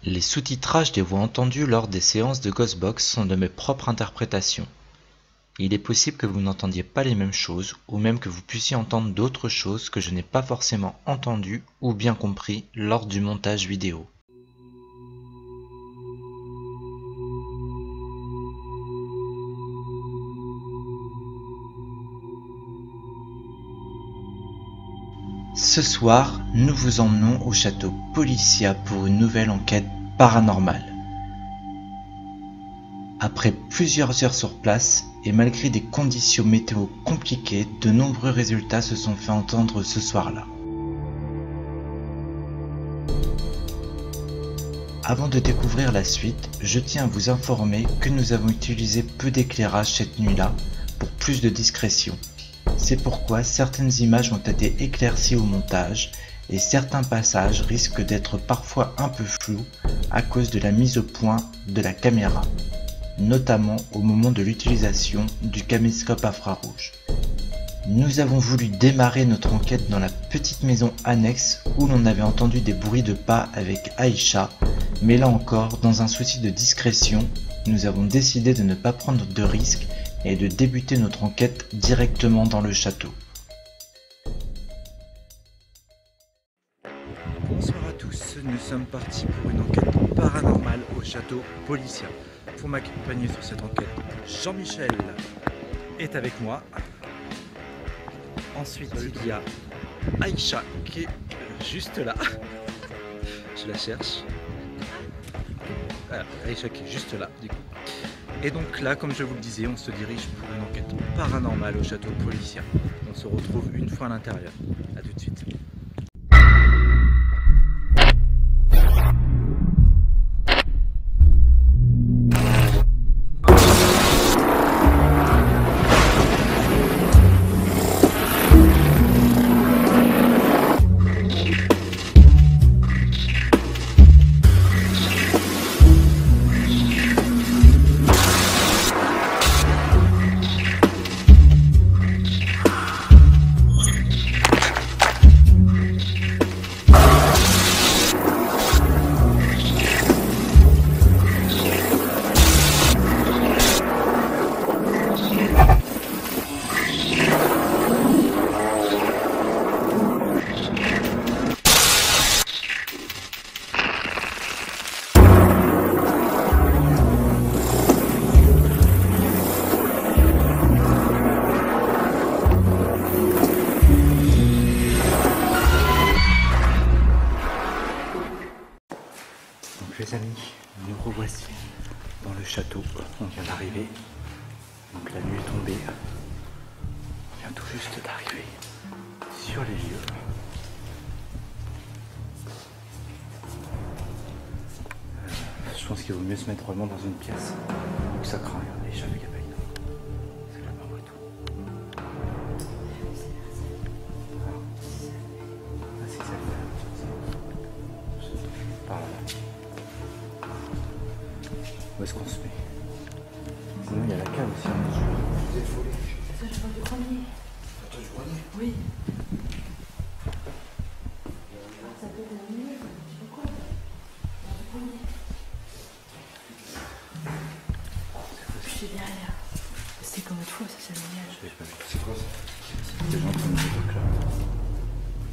Les sous-titrages des voix entendues lors des séances de Ghostbox sont de mes propres interprétations. Il est possible que vous n'entendiez pas les mêmes choses, ou même que vous puissiez entendre d'autres choses que je n'ai pas forcément entendues ou bien compris lors du montage vidéo. Ce soir, nous vous emmenons au château Policia pour une nouvelle enquête paranormale. Après plusieurs heures sur place, et malgré des conditions météo compliquées, de nombreux résultats se sont fait entendre ce soir-là. Avant de découvrir la suite, je tiens à vous informer que nous avons utilisé peu d'éclairage cette nuit-là pour plus de discrétion. C'est pourquoi certaines images ont été éclaircies au montage et certains passages risquent d'être parfois un peu flous à cause de la mise au point de la caméra, notamment au moment de l'utilisation du caméscope infrarouge. Nous avons voulu démarrer notre enquête dans la petite maison annexe où l'on avait entendu des bruits de pas avec Aïcha, mais là encore, dans un souci de discrétion, nous avons décidé de ne pas prendre de risques et de débuter notre enquête directement dans le château. Bonsoir à tous, nous sommes partis pour une enquête paranormale au château Policia. Pour m'accompagner sur cette enquête, Jean-Michel est avec moi. Ensuite, il y a Aïcha qui est juste là. Je la cherche. Voilà, Aïcha qui est juste là, du coup. Et donc là, comme je vous le disais, on se dirige pour une enquête paranormale au château Policia. On se retrouve une fois à l'intérieur. A tout de suite. Les amis, nous revoici dans le château. On vient d'arriver. Donc la nuit est tombée. On vient tout juste d'arriver sur les lieux. Je pense qu'il vaut mieux se mettre vraiment dans une pièce où ça craint. Regardez, jamais il n'y a pas une eau. C'est la mort et tout. Ah, c'est ça. Par là. Où est-ce qu'on se met? Sinon il y a la cave aussi. Vous êtes volé. Ça, je vois du grenier. Attends, du grenier. Oui. Ça peut être un milieu, tu veux quoi? Du grenier. Je suis derrière. C'était comme autrefois, ça c'est le nuage. C'est quoi ça? Des gens qui ont mis des trucs là.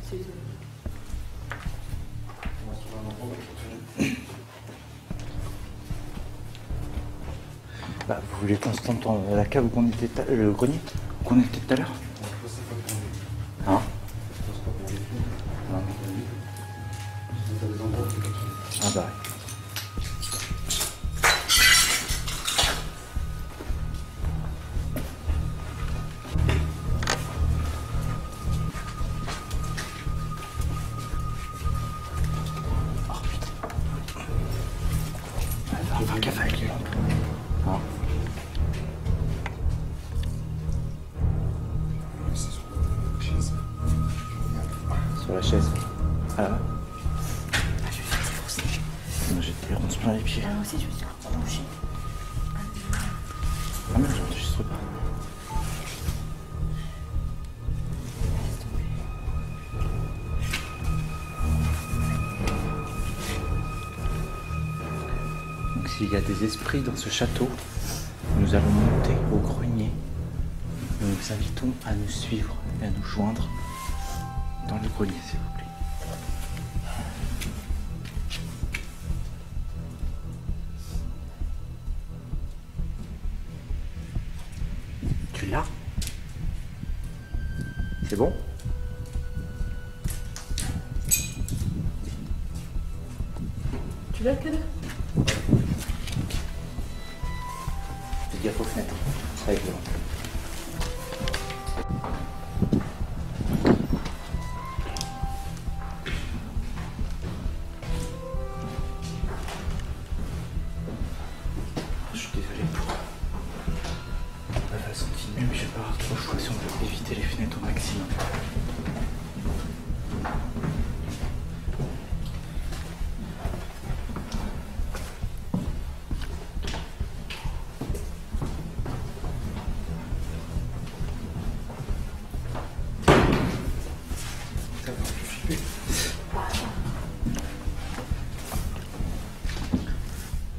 C'est tout. On va se trouver un endroit où il faut tenir. Bah, vous voulez qu'on se tente dans la cave où on était, le grenier où on était tout à l'heure? Je pense que c'est pas pour lui. Hein? Je pense pas pour lui. Non. Si t'as des endroits où il faut tenir. Ah bah ouais. Oh putain. On va faire gaffe avec les lampes. Hein? C'est sur la chaise. Sur la chaise. Ah là. Moi j'étais on se plaint les pieds. Ah, moi aussi, je me suis penchée. Ah merde, j'enregistre pas. s'il y a des esprits dans ce château, nous allons monter au grenier. Nous vous invitons à nous suivre et à nous joindre dans le grenier, s'il vous plaît. Tu l'as? C'est bon? Tu l'as le cadeau? Fais gaffe aux fenêtres, avec le vent. Je suis désolé pour la façon de filmer, mais je vais pas avoir trop le choix si on veut éviter les fenêtres au maximum.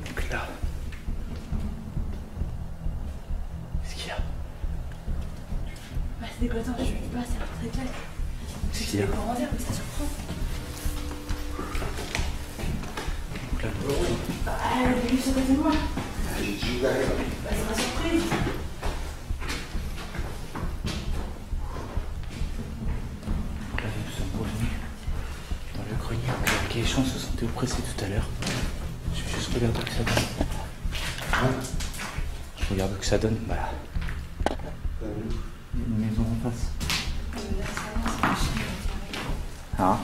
Donc là, qu'est-ce qu'il y a? Bah, c'est dégoûtant, je lui dis pas, c'est un très clair. Qu'est-ce qu'il y a? C'est commentaires, mais ça surprend. Donc là, Bah, elle est venue sur côté de moi. J'ai juste derrière. Bah, c'est ma surprise. donc là, nous sommes revenus dans le grenier. Donc, avec les gens se sentaient oppressés tout à l'heure. Je vais juste regarder ce que ça donne. Je regarde ce que ça donne. Voilà. Une maison en face. Ah.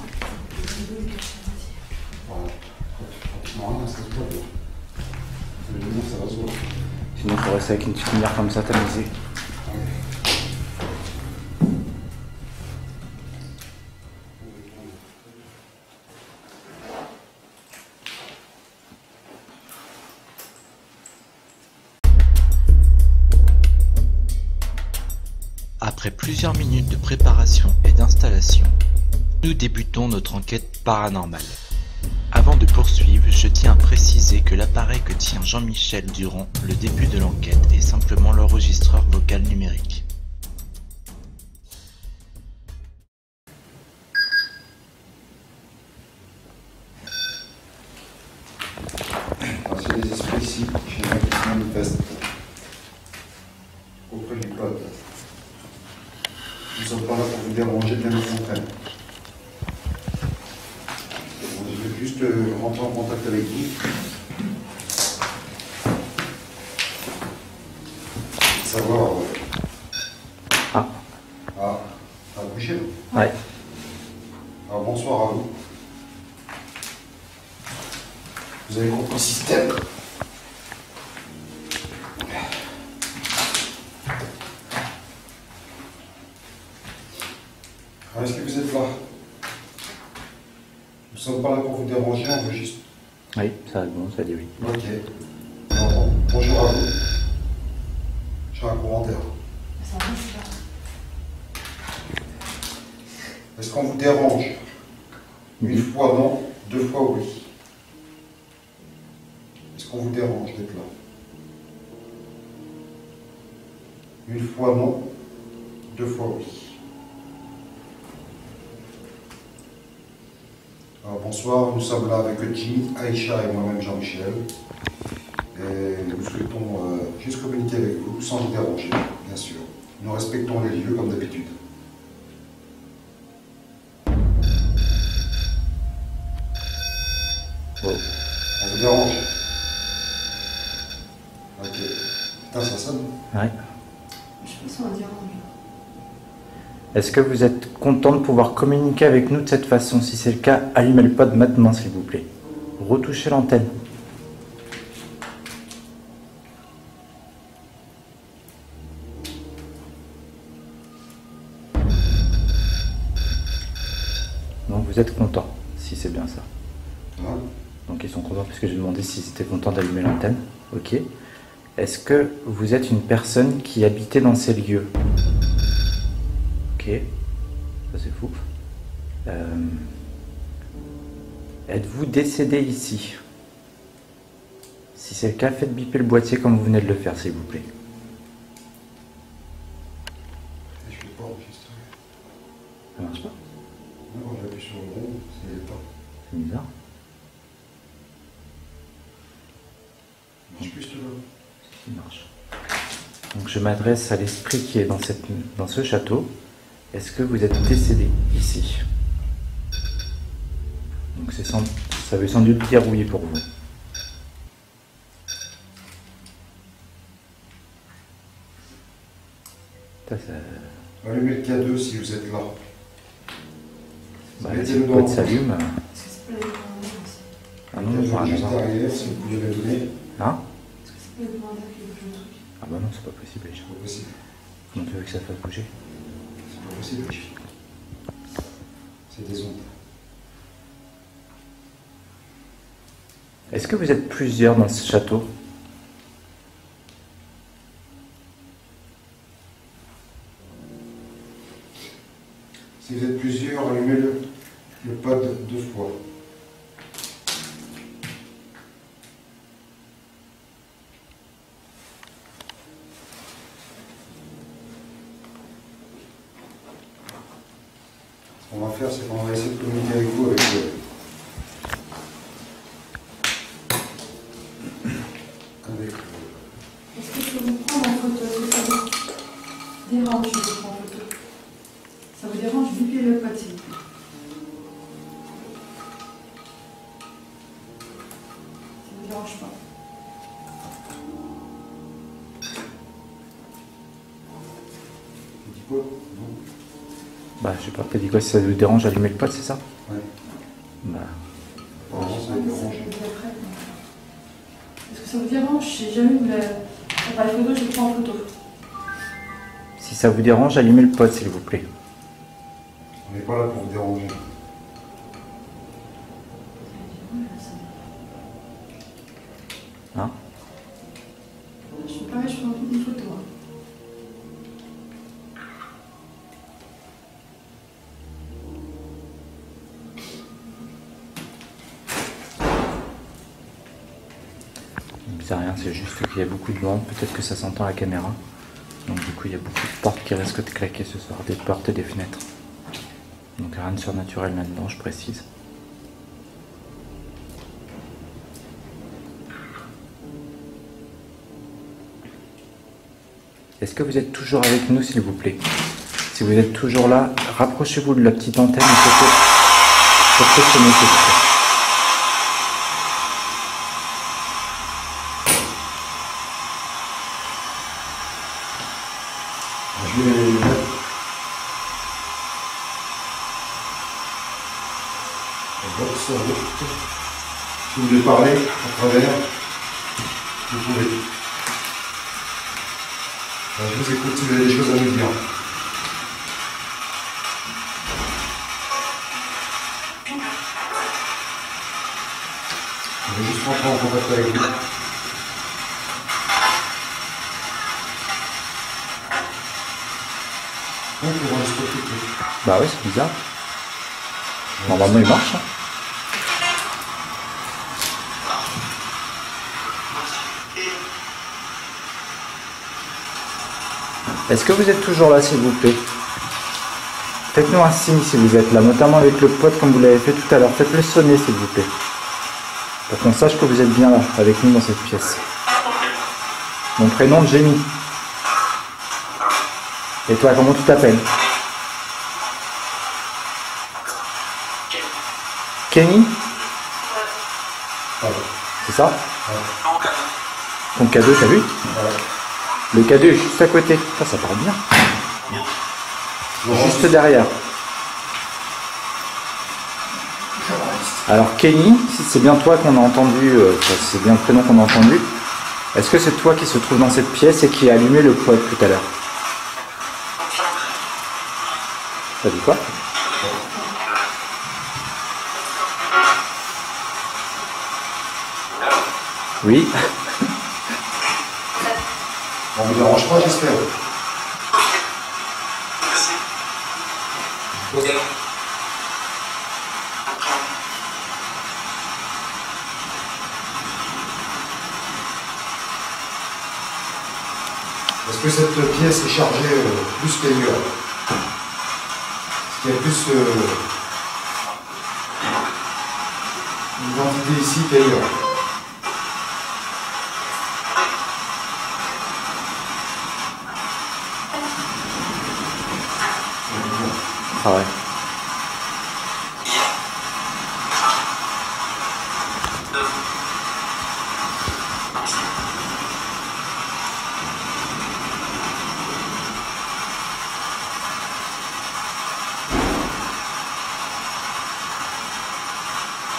Pratiquement rien, ça se voit. Le lumière, ça va se voir. Sinon, il faut rester avec une petite lumière comme ça, tamisée. Après plusieurs minutes de préparation et d'installation, nous débutons notre enquête paranormale. Avant de poursuivre, je tiens à préciser que l'appareil que tient Jean-Michel durant le début de l'enquête est simplement l'enregistreur vocal numérique. Alors, s'il y a des esprits ici, j'aimerais qu'ils se manifestent auprès du code. Nous ne sommes pas là pour vous déranger, bien au contraire. Je vais juste rentrer en contact avec vous. Savoir. Ah. Ah, à bouger. Ouais. Alors bonsoir à vous. Vous avez compris le système. Alors, est-ce que vous êtes là? Nous ne sommes pas là pour vous déranger, on veut juste. Oui, ça bon, ça dit oui. Ok. Alors, bon, bonjour à vous. J'ai un commentaire. Ça va, c'est pas. Est-ce qu'on vous dérange? Une fois non, deux fois oui. Est-ce qu'on vous dérange d'être là? Une fois non, deux fois oui. Alors, bonsoir, nous sommes là avec Jimmy, Aïcha et moi-même Jean-Michel. Et nous souhaitons juste communiquer avec vous sans vous déranger, bien sûr. Nous respectons les lieux comme d'habitude. Oh. On vous dérange? Ok. Putain, ça sonne. Ouais. Je pense qu'on va dire oui. Est-ce que vous êtes content de pouvoir communiquer avec nous de cette façon? Si c'est le cas, allumez le pod maintenant, s'il vous plaît. Retouchez l'antenne. Donc vous êtes content, si c'est bien ça. Hein? Donc ils sont contents parce que j'ai demandé s'ils étaient contents d'allumer l'antenne. Ok. Est-ce que vous êtes une personne qui habitait dans ces lieux? Ok. Ça c'est fou. Êtes-vous décédé ici? Si c'est le cas, faites biper le boîtier comme vous venez de le faire, s'il vous plaît. Je ne peux pas enregistrer. Ça marche pas? Non, quand j'appuie sur le rond, c'est l'état. C'est bizarre. Ça marche plus, celui-là. Il marche. Donc je m'adresse à l'esprit qui est dans ce château. Est-ce que vous êtes décédé ici? Donc ça veut sans doute dire oui pour vous. Allumez le K2 si vous êtes là. Bah, si le pot s'allume. Est-ce que c'est pas les commandants aussi? Ah non, non, pas juste un derrière, si vous pouvez le donner. Hein? Est-ce que c'est pas les commandants qui bougent le truc? Ah bah non, c'est pas possible, Aïcha. C'est pas possible. Comment tu veux que ça fasse bouger? C'est pas possible. C'est des ondes. Est-ce que vous êtes plusieurs dans ce château? Si vous êtes plusieurs, allumez le pod 2 fois. Ce qu'on va faire, c'est qu'on va essayer de communiquer avec vous avec Est-ce que je peux vous prendre en photo? Est-ce que ça vous dérange si je vous prends en photo? Ça vous dérange? Bipez le pod, s'il vous plaît. Ça vous dérange pas? petit pot, non? Bah je sais pas, t'as dit quoi? Si ça vous dérange, allumez le pot, c'est ça? Ouais. Bah... Alors, ça me dérange. Est-ce que ça vous dérange si j'allume l'appareil photo, je le prends en photo? Si ça vous dérange, allumez le pot, s'il vous plaît. On n'est pas là pour vous déranger. Hein? Je peux pas, je prends une photo. Hein. C'est rien, c'est juste qu'il y a beaucoup de vent, peut-être que ça s'entend à la caméra. Donc du coup il y a beaucoup de portes qui risquent de claquer ce soir, des portes et des fenêtres. Donc rien de surnaturel là-dedans, je précise. Est-ce que vous êtes toujours avec nous, s'il vous plaît? Si vous êtes toujours là, rapprochez-vous de la petite antenne pour sonner, s'il vous plaît. Je vais les mettre. Si vous voulez parler à travers, vous pouvez. Je vous écoute si vous avez des choses à nous dire. Je vais juste rentrer en contact avec vous. Pour enregistrer tout. Bah oui, c'est bizarre. Normalement il marche. Hein. Est-ce que vous êtes toujours là, s'il vous plaît? Faites-nous un signe si vous êtes là, notamment avec le pod comme vous l'avez fait tout à l'heure. Faites-le sonner, s'il vous plaît. Pour qu'on sache que vous êtes bien là, avec nous dans cette pièce. Mon prénom, Jenny. Et toi, comment tu t'appelles? Kenny? C'est ça? Ton K2, t'as vu? Le K2 est juste à côté. Ça part bien. Juste derrière. Alors Kenny, si c'est bien toi qu'on a entendu, c'est bien le prénom qu'on a entendu, est-ce que c'est toi qui se trouve dans cette pièce et qui a allumé le pod tout à l'heure? T'as dit quoi? Oui. On ne vous dérange pas, j'espère. Parce que cette pièce est chargée plus qu'ailleurs. Il y a plus une quantité ici qu'ailleurs. Ah ouais.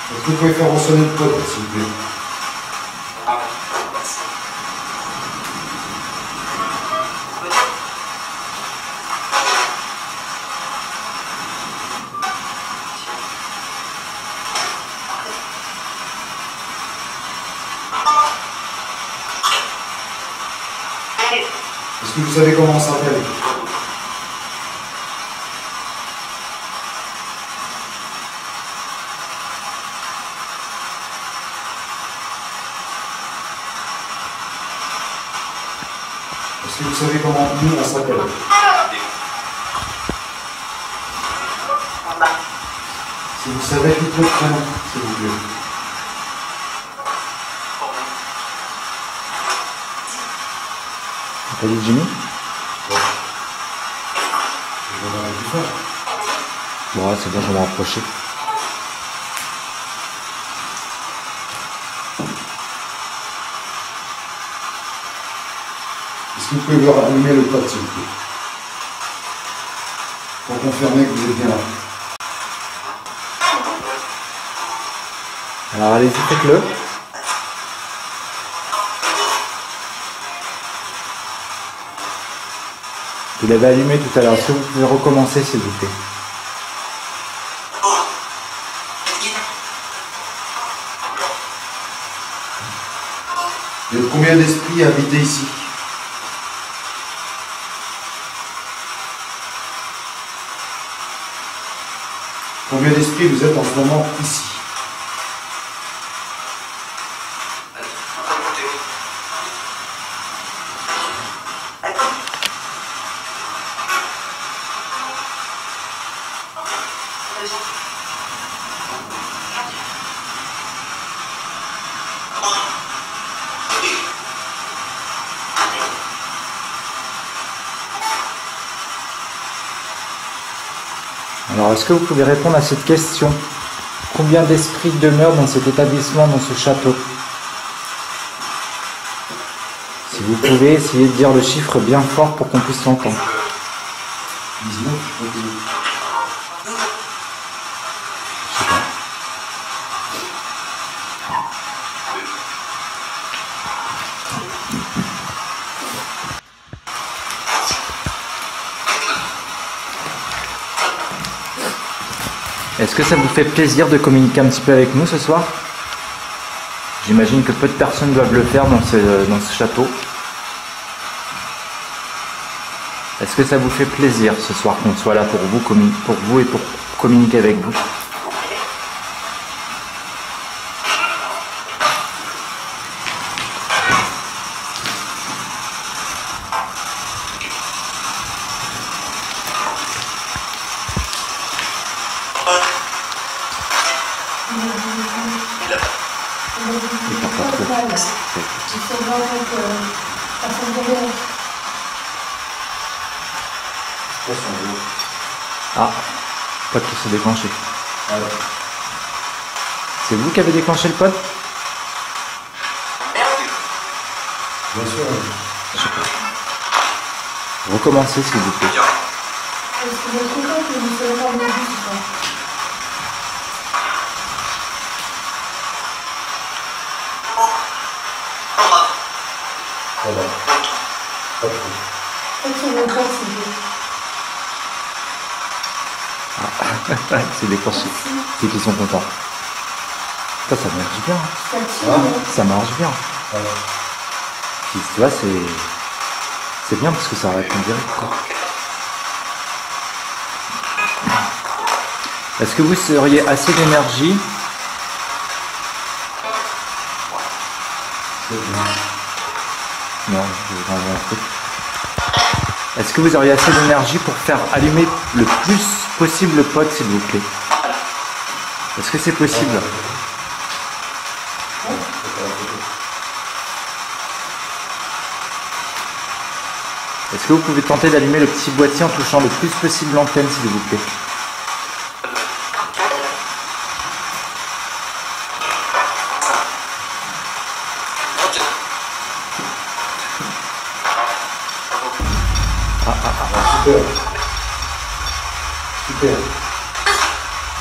Est-ce que vous pouvez faire ressonner le pod, s'il vous plaît? Est-ce que vous savez comment on s'appelle? Est-ce que vous savez comment nous on s'appelle? Si vous savez tout votre prénom, s'il vous plaît. T'as dit Jimmy? Je vais voir plus fort. Bon, ouais, c'est bien, je vais me rapprocher. Est-ce que vous pouvez leur allumer le pod, s'il vous plaît? Pour confirmer que vous êtes bien là. Alors allez-y, faites-le. Vous l'avez allumé tout à l'heure. Est-ce que vous pouvez recommencer, s'il vous plaît? Vous êtes combien d'esprits habités ici? Combien d'esprits vous êtes en ce moment ici? Alors, est-ce que vous pouvez répondre à cette question? Combien d'esprits demeurent dans cet établissement, dans ce château? Si vous pouvez, essayez de dire le chiffre bien fort pour qu'on puisse l'entendre. 19, je crois que... Je sais pas. Est-ce que ça vous fait plaisir de communiquer un petit peu avec nous ce soir? J'imagine que peu de personnes doivent le faire dans ce château. Est-ce que ça vous fait plaisir ce soir qu'on soit là pour vous et pour communiquer avec vous? Ah, pod qui s'est déclenché. Alors, C'est vous qui avez déclenché le pod? bien sûr. Recommencez s'il vous plaît. Est-ce que vous êtes content que vous soyez pas venus ce soir? Ça va. Pas trop. Faites sur votre corps, s'il vous plaît. C'est déclenché. C'est qu'ils sont contents. Ça marche bien. Ça tire, Ah. hein. Ça marche bien. Voilà. Puis, tu vois, c'est bien parce que ça répond direct, quoi. Est-ce que vous seriez assez d'énergie? C'est bien. Non, je vais enlever un truc. Est-ce que vous auriez assez d'énergie pour faire allumer le plus possible le pod, s'il vous plaît? Est-ce que c'est possible? Est-ce que vous pouvez tenter d'allumer le petit boîtier en touchant le plus possible l'antenne, s'il vous plaît? Super. Super.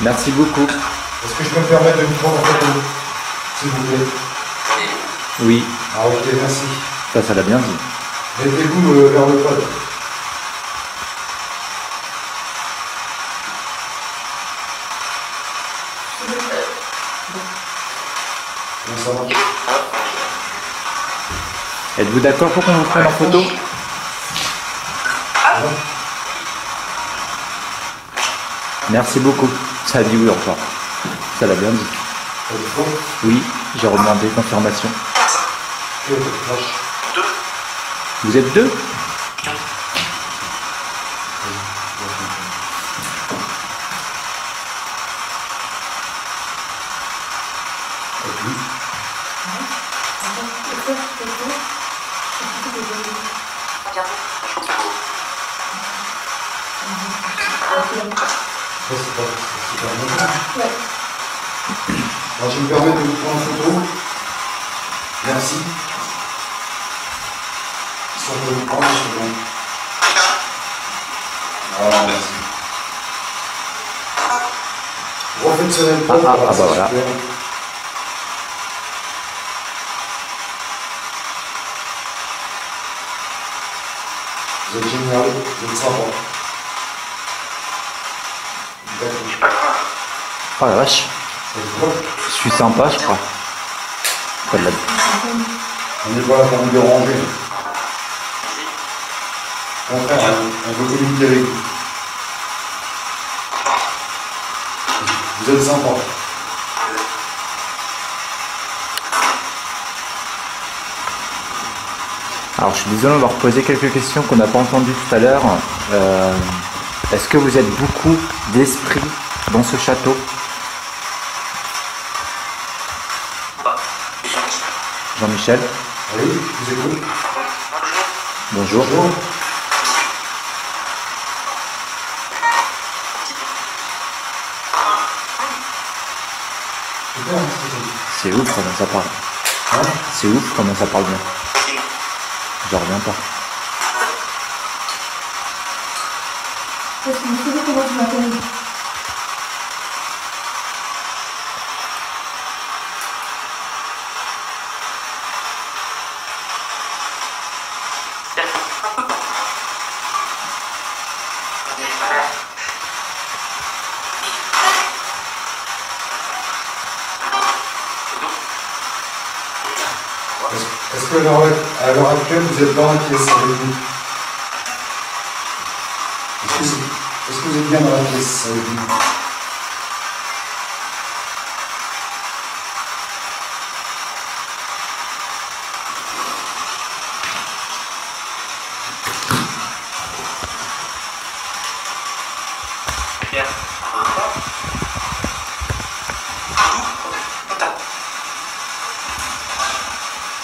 Merci beaucoup. Est-ce que je peux me permettre de vous prendre en photo, s'il vous plaît? Oui, Ah ok, merci. ça l'a bien dit. Mettez-vous vers le pod. Comment ça marche? Êtes-vous d'accord pour qu'on vous prenne en photo? Merci beaucoup. Ça a dit oui encore. Ça l'a bien dit. Oui, j'ai redemandé confirmation. Vous êtes deux? Alors, je me permets de vous prendre en photo. Merci. Si on peut vous prendre, c'est bon. Voilà, merci. Refaites ce même Ah, bah voilà. Super. Vous êtes génial, vous êtes sympa. Oh la vache, je suis sympa, je crois. Pas de la... On n'est pas là pour vous déranger. Au contraire, on veut communiquer avec vous. Vous êtes sympa. Alors je suis désolé, on va reposer quelques questions qu'on n'a pas entendues tout à l'heure. Est-ce que vous êtes beaucoup d'esprit dans ce château? Jean-Michel? Oui, je vous écoute. Bonjour. Bonjour. Super, C'est ouf comment ça parle. hein? C'est ouf comment ça parle bien. J'en reviens pas. Est-ce que vous savez comment tu m'appelles? Est-ce que à l'heure actuelle, vous êtes dans la pièce avec nous? Est-ce que vous êtes bien dans la pièce avec nous?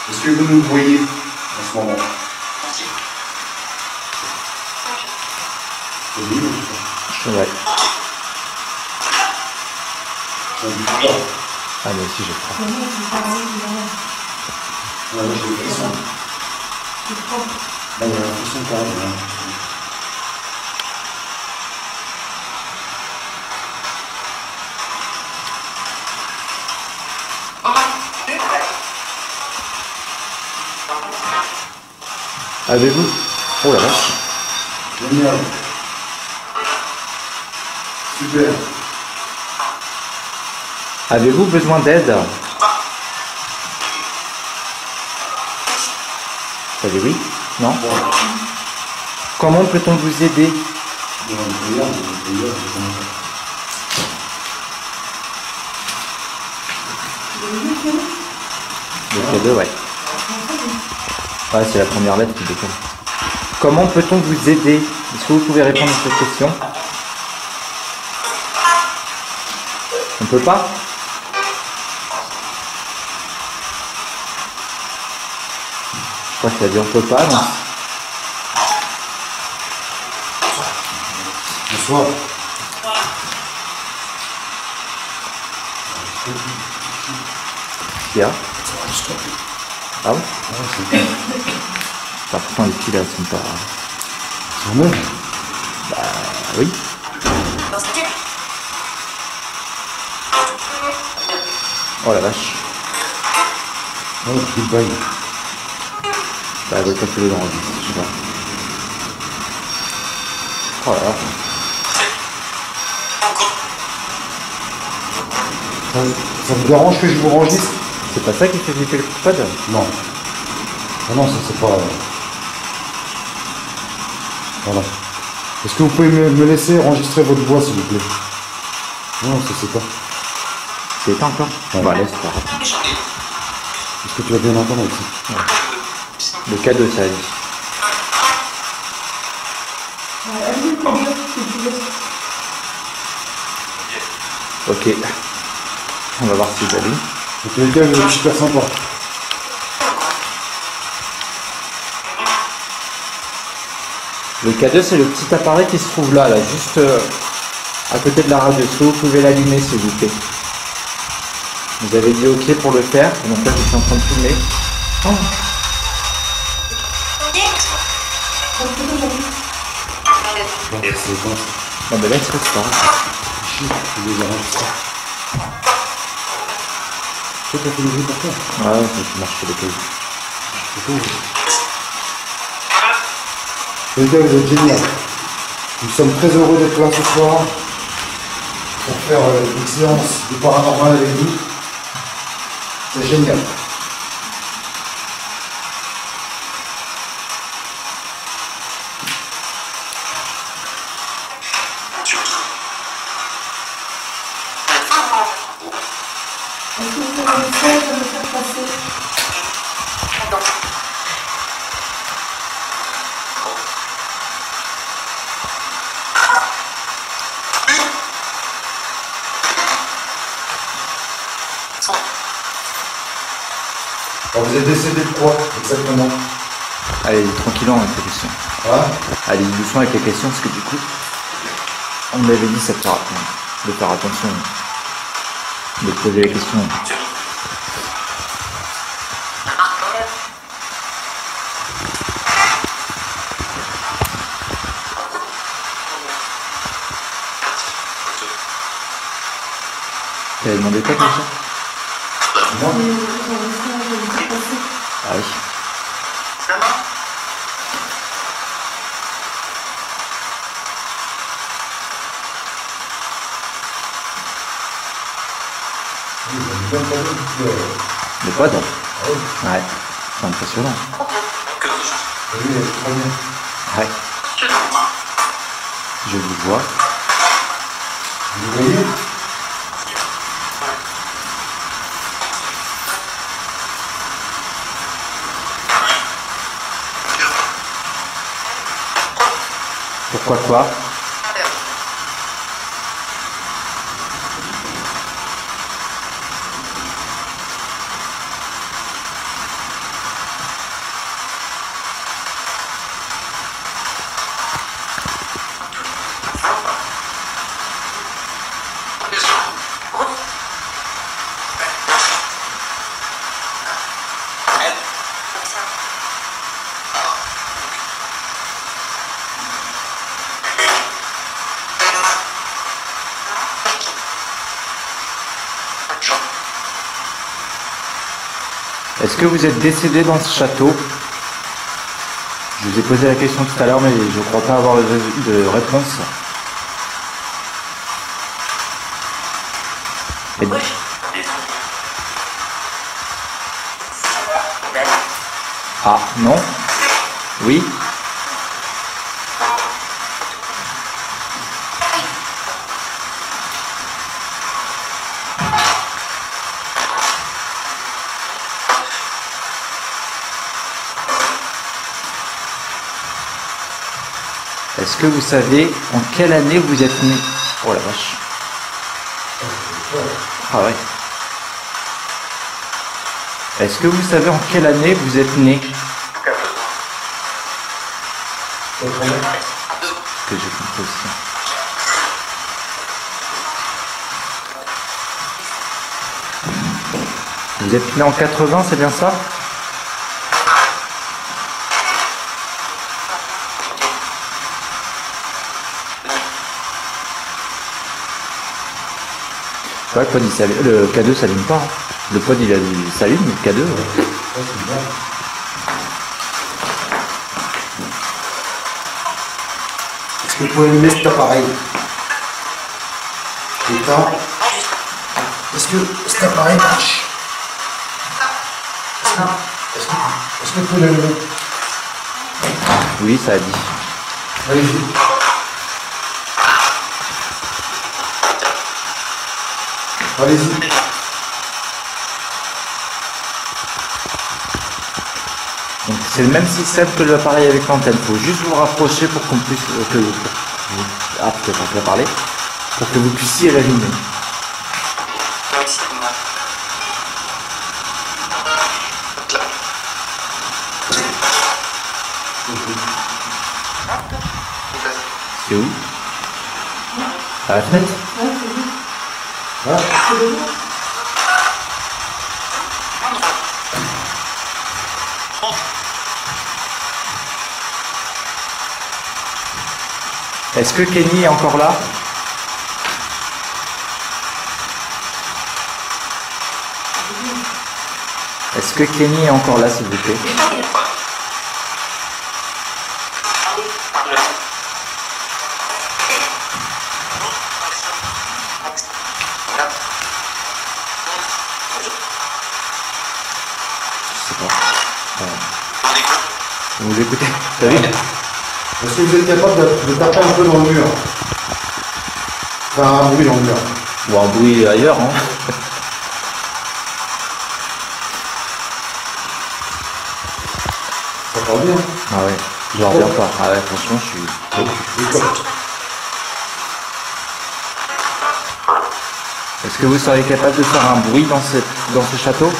Est-ce que vous nous voyez en ce moment? Oui, Ouais. j'en dis pas. Ah moi aussi je crois. Moi, je vais parler, Ouais, moi, j'ai des frissons. je crois. Là, il y a un frisson quand même. Avez-vous... Oh la vache. Génial. Super. Avez-vous besoin d'aide? Vous savez oui? Non? Comment peut-on vous aider? Le K2, ouais. Ouais, c'est la première lettre qui déconne. Comment peut-on vous aider? Est-ce que vous pouvez répondre à cette question? On peut pas? Je crois que ça veut dire on peut pas, non? Bonsoir. Il y a? Ah oui? Pourtant les filles là sont pas... C'est bon. Bah oui. Oh la vache. Oh, tu bailles. Bah elle veut pas filer dans la vie, je sais pas. Oh là là. Ça vous dérange que je vous enregistre? C'est pas ça qui fait flipper le pod? Non. Ah non, ça c'est pas... Voilà. Est-ce que vous pouvez me laisser enregistrer votre voix, s'il vous plaît? Non, ça c'est pas. C'est éteint encore? Ouais. Bah laisse, c'est pas grave. Est-ce que tu vas bien entendre avec ça? Le cadeau ça dit. Ok. On va voir si vous allez. En tous les cas, vous êtes super sympa. Le K2 c'est le petit appareil qui se trouve là, juste à côté de la radio. Est-ce que vous pouvez l'allumer s'il vous plaît? Vous avez dit ok pour le faire, donc là je suis en train de filmer. Oh. Bon, c'est bon. Non mais là c'est pas grave. Chier, je les enregistre. Tu as fait le bruit pour toi? Ouais, ça marche sur le cahier. C'est cool. Les gars, vous êtes génial. Nous sommes très heureux d'être là ce soir pour faire une séance de paranormal avec vous. C'est génial. Est-ce que vous pouvez me faire passer? Alors, vous êtes décédé de quoi exactement? Allez, tranquillement avec les questions. Hein? Allez, doucement avec les questions parce que du coup, on m'avait dit ça de faire attention, de poser les questions. T'avais demandé quoi déjà? Moi? Ah oui. Même pas vu que... Le pod? Ah oui, Ouais. C'est impressionnant. oui, elle est très bien. Ouais. Je vous vois. Vous voyez? Pourquoi quoi? Est-ce que vous êtes décédé dans ce château? Je vous ai posé la question tout à l'heure, mais je ne crois pas avoir de réponse. Et- Ah, non? Oui? Est-ce que vous savez en quelle année vous êtes né? Oh la vache. Ah ouais. Est-ce que vous savez en quelle année vous êtes né? Que j'ai compris aussi. Vous êtes né en 80, c'est bien ça? C'est vrai que le K2 s'allume pas. Hein. Le pod il s'allume, mais le K2. Est-ce que vous pouvez allumer cet appareil? Éteint. Est-ce que cet appareil marche? Est-ce que vous pouvez l'allumer? Oui, ça a dit. Allez-y. Allez-y. Donc c'est le même système que l'appareil avec l'antenne. Il faut juste vous rapprocher pour qu'on puisse peut-être parler, pour que vous puissiez l'allumer. C'est où? À la fenêtre? Hein? Est-ce que Kenny est encore là? Est-ce que Kenny est encore là, s'il vous plaît? Je sais pas. Vous écoutez? T'as vu? Est-ce que vous êtes capable de taper un peu dans le mur? Faire un bruit dans le mur. Ou un bruit ailleurs, hein? Ça part bien. Ah ouais, je reviens pas. Ah ouais, franchement, je suis... Est-ce que vous seriez capable de faire un bruit dans ce château?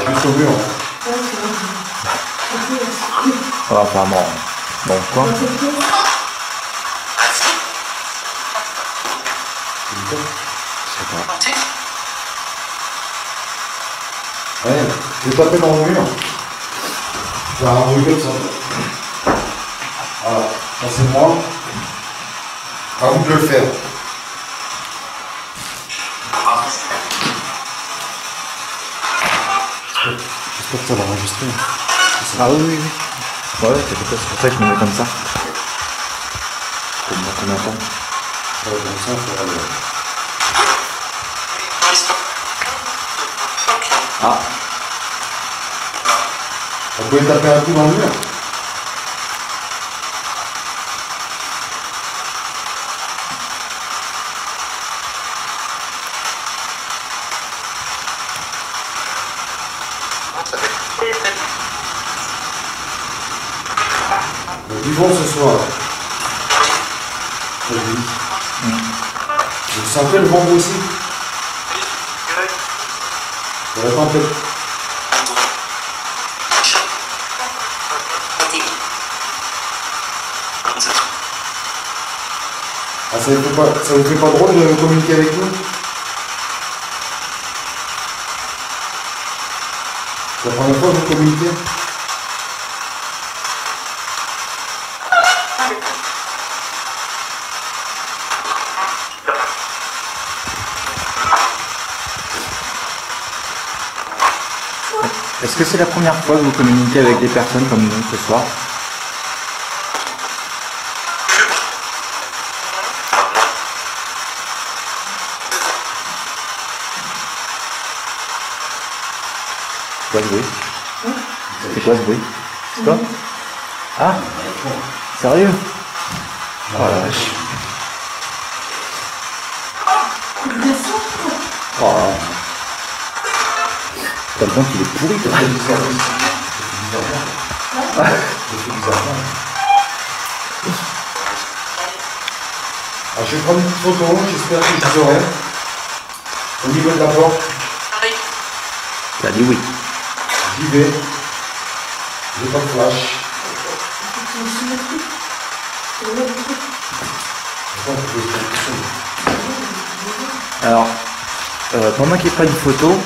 Juste au mur. Enfin, bon, quoi? Je sais pas. Ouais, je vais taper dans le mur. Faire un bruit comme ça. Voilà, ça c'est moi. À vous de le faire. J'espère que ça va enregistrer. Ah oui, oui, oui. Ouais, c'est pour ça que je me mets comme ça. Pour me mettre en attente. Ouais, comme ça, on fera le... Ah, Vous pouvez taper un coup dans le mur. Du vent ce soir. Vous sentez le vent vous aussi? Ça va tenter. Ah, ça vous fait pas drôle de communiquer avec nous? C'est la première fois que vous communiquez? est-ce que c'est la première fois que vous communiquez avec des personnes comme nous ce soir? C'est quoi ce bruit? C'est quoi ce bruit? C'est quoi? Ah? Sérieux? Oh la vache. Oh. T'as le vent qu'il est pourri, toi. Alors, je vais prendre une petite photo, j'espère que je vous aurai. Au niveau de la porte. Ça dit oui. J'y vais. J'ai pas de flash. Alors, pendant qu'il prend une photo,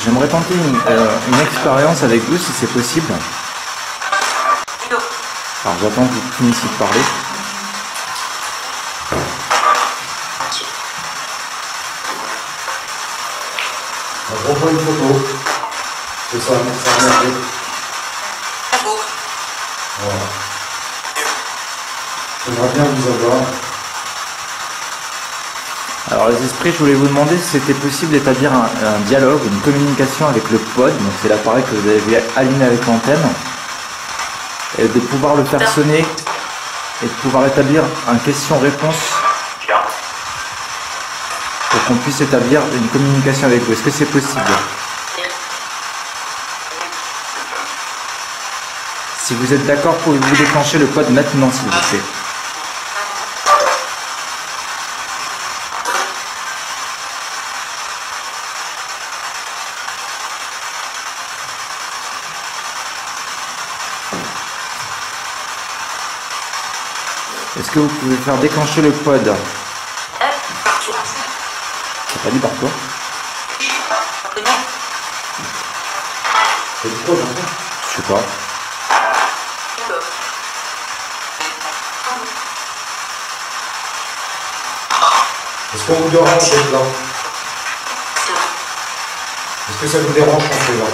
j'aimerais tenter une expérience avec vous si c'est possible. Alors j'attends que vous finissiez de parler. On reprend une photo. C'est ça, ça a marqué. Voilà. J'aimerais bien vous avoir. Alors les esprits, je voulais vous demander si c'était possible d'établir un dialogue, une communication avec le pod, donc c'est l'appareil que vous avez aligné avec l'antenne, et de pouvoir le faire sonner et de pouvoir établir un question-réponse pour qu'on puisse établir une communication avec vous. Est-ce que c'est possible? Si vous êtes d'accord, pouvez-vous déclencher le pod maintenant, s'il vous plaît? Est-ce que vous pouvez faire déclencher le pod? C'est pas dit par toi? C'est du quoi, j'entends? Je sais pas. Est-ce qu'on vous dérange d'être là? Est-ce que ça vous dérange quand c'est là?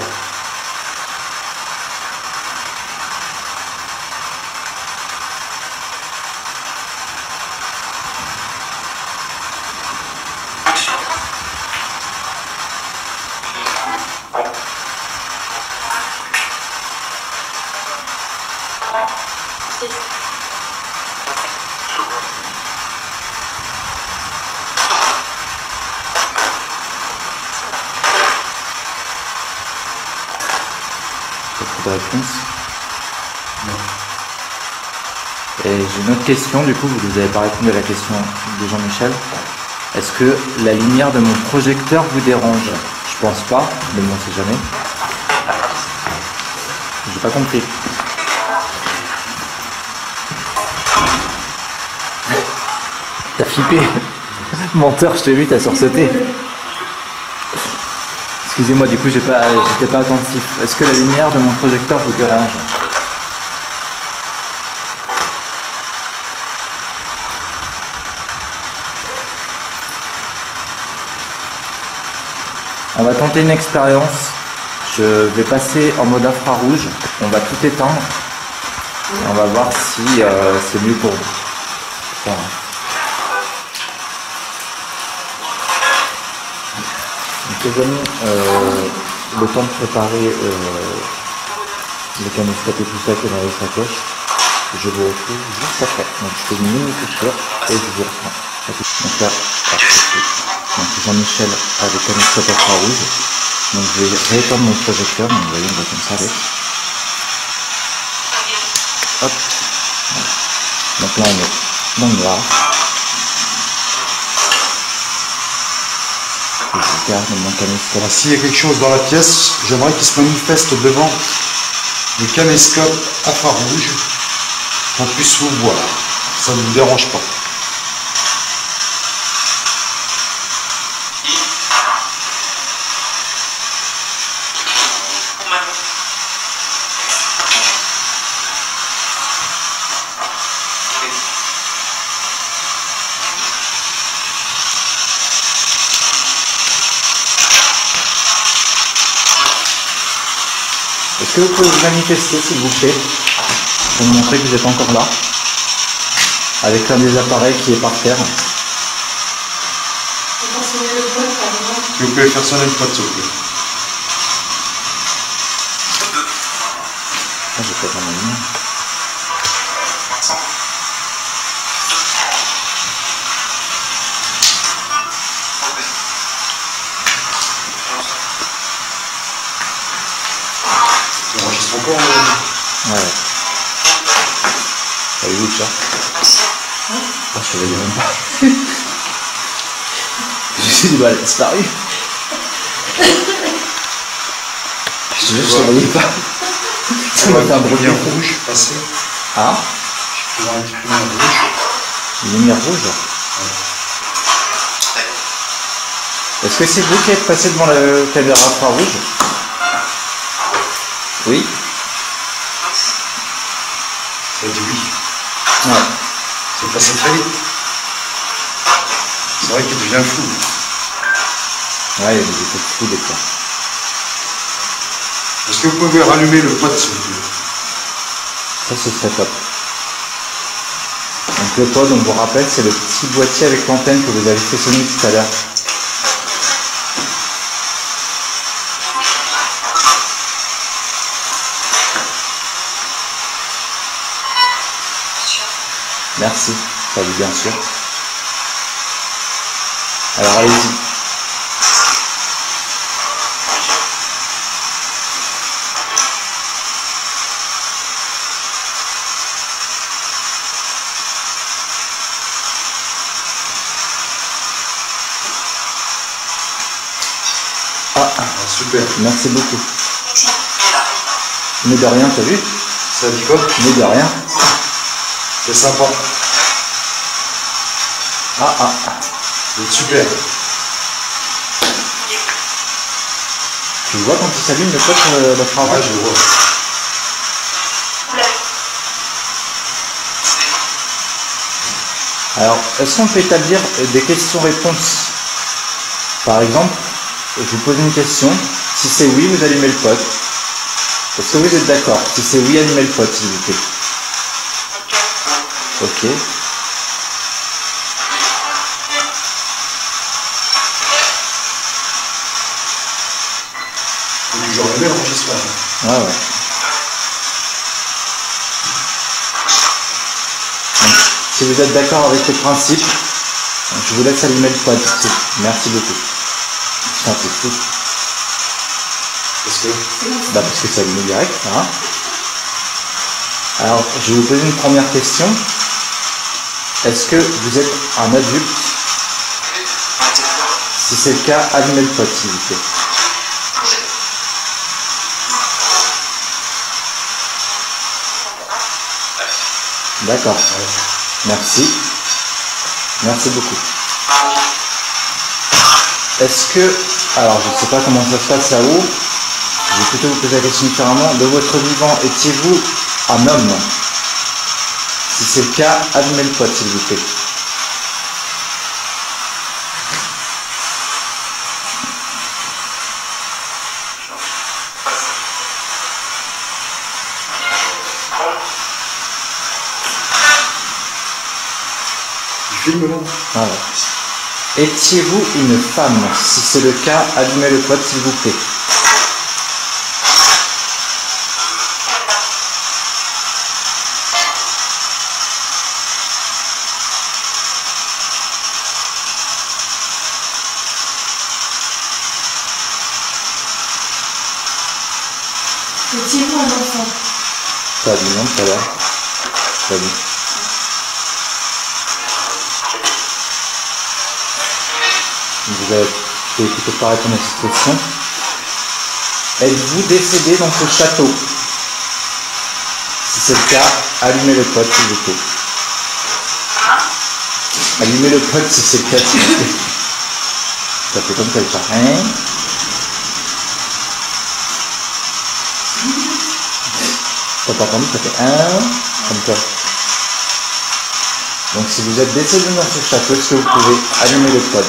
Pas de réponse. Et j'ai une autre question, du coup, vous n'avez pas répondu à la question de Jean-Michel. Est-ce que la lumière de mon projecteur vous dérange? Je pense pas, mais bon, on sait jamais. J'ai pas compris. T'as flippé. Menteur, je t'ai vu, t'as sursauté. Excusez-moi, du coup, j'étais pas attentif. Est-ce que la lumière de mon projecteur vous dérange? On va tenter une expérience. Je vais passer en mode infrarouge. On va tout éteindre. Et on va voir si c'est mieux pour vous. Voilà. Donc les amis, le temps de préparer le caméscope et tout ça qui est dans les sacoches, je vous retrouve juste après. Donc je fais une mini coupure et je vous reprends. Donc là, donc Jean-Michel a le caméscope infrarouge. Donc je vais rééteindre mon projecteur, donc vous voyez, on va comme ça avec. Hop. Voilà. Donc là on est dans le noir. Et je garde mon caméscope. Alors, s'il y a quelque chose dans la pièce, j'aimerais qu'il se manifeste devant le caméscope infrarouge, qu'on puisse vous voir. Ça ne vous dérange pas. Est-ce que vous pouvez vous manifester, s'il vous plaît, pour me montrer que vous êtes encore là, avec l'un des appareils qui est par terre? Si vous pouvez faire sonner le pod, s'il vous plaît. Ah, j'ai pas vraiment mis. Il enregistre encore. Ouais. Allez-vous, ça? Ah, je te voyais même pas. Je me suis dit, bah, elle a disparu. Je te jure, je te voyais pas. Ça m'a fait un bruit rouge passer. Ah, Je vois un petit peu rouge. une lumière rouge. Est-ce que c'est vous qui êtes passé devant la caméra infrarouge? Oui. Ça dit oui. Ouais. C'est passé très vite. C'est vrai qu'il devient flou. Ouais, il y a des effets de flou des fois. Est-ce que vous pouvez rallumer le pod s'il vous plaît? Ça, ce serait top. Donc le pod, on vous rappelle, c'est le petit boîtier avec l'antenne que vous avez fait sonner tout à l'heure. Merci, salut bien sûr. Alors allez-y. Ah, super. Merci beaucoup. Mais de rien, t'as vu? Ça dit quoi? Mais de rien. C'est sympa. Ah. C'est super. Tu vois quand il s'allume le pot la Ah, travail? je vois. Alors, est-ce qu'on peut établir des questions-réponses? Par exemple, je vous pose une question. Si c'est oui, vous allumez le pot. Est-ce que vous êtes d'accord? Si c'est oui, allumez le pot, s'il vous plaît. Ok. Faut toujours allumer l'enregistrement. Ouais. Donc, si vous êtes d'accord avec le principe, je vous laisse allumer le pod. Merci beaucoup. Putain, c'est fou. Parce que Bah parce que c'est allumé direct. Hein. Alors, je vais vous poser une première question. Est-ce que vous êtes un adulte? Si c'est le cas, allumez le pod, s'il vous plaît. D'accord. Merci. Merci beaucoup. Est-ce que... Alors, je ne sais pas comment ça se passe là-haut. Je vais plutôt vous poser la question différemment. De votre vivant, étiez-vous un homme? Si c'est le cas, allumez le pod, s'il vous plaît. tu filmes là? Ah ouais. Étiez-vous une femme? Si c'est le cas, allumez le pod, s'il vous plaît. Étiez-vous un enfant? Ça a dit non tout à l'heure. Ça a dit. Vous avez peut-être pas répondre à cette question. Êtes-vous décédé dans ce château? Si c'est le cas, allumez le pod, s'il vous plaît. Allumez le pod si c'est le cas, s'il vous plaît. Ça fait comme quelqu'un. Hein? T'as pas entendu? Ça fait un comme ça. Donc si vous êtes décédé dans ce château, est-ce que vous pouvez allumer le pod?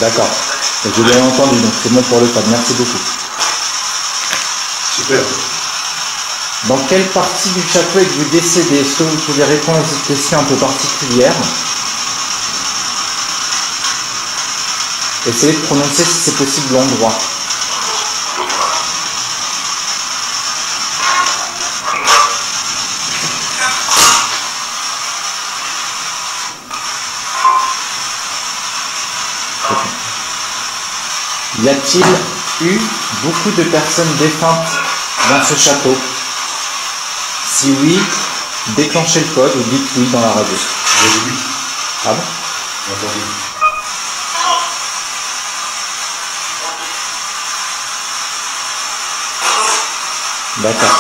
D'accord. Je l'ai entendu, donc c'est bon pour le pod. Merci beaucoup. Super. Dans quelle partie du château êtes-vous décédé? Est-ce que vous pouvez répondre à cette question un peu particulière? Essayez de prononcer si c'est possible l'endroit. Y a-t-il eu beaucoup de personnes défuntes dans ce château? Si oui, déclenchez le code ou dites oui dans la radio. J'ai dit oui. Ah bon? Entendu. D'accord.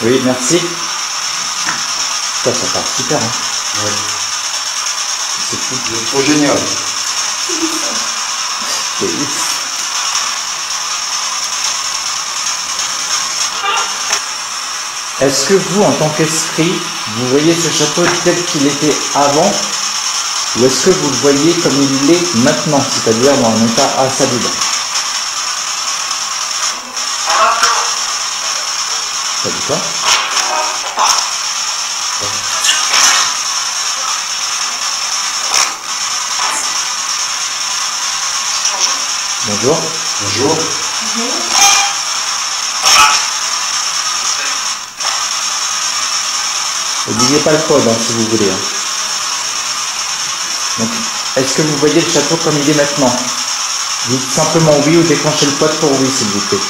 Oui, merci. Ça part super, hein. Ouais. C'est fou. Vous êtes trop génial. C'est ouf. Est-ce que vous, en tant qu'esprit, vous voyez ce château tel qu'il était avant, ou est-ce que vous le voyez comme il l'est maintenant, c'est-à-dire dans un état insalubre? Ça dit quoi? Bonjour. Bonjour. N'oubliez pas le code, hein, si vous voulez. Hein. Donc, est-ce que vous voyez le château comme il est maintenant? Dites simplement oui ou déclenchez le code pour oui, s'il vous plaît.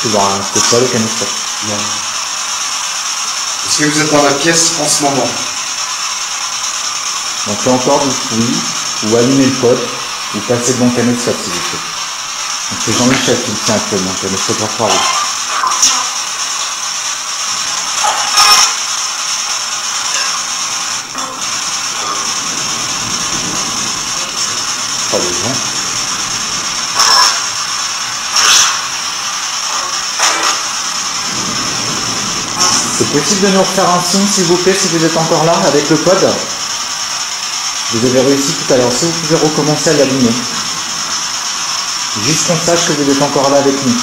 Tu vas un spécial au canistère. Non. Est-ce que vous êtes dans la pièce en ce moment? Donc là encore, dites oui, ou allumez le code, ou passez le bon canistère, s'il vous plaît. Donc c'est Jean-Michel qui le tient actuellement, je ne sais pas croire. Pas les gens. C'est possible de nous refaire un signe, s'il vous plaît, si vous êtes encore là, avec le code? Vous avez réussi tout à l'heure. Si vous pouvez recommencer à l'allumer. Juste qu'on sache que vous êtes encore là avec nous.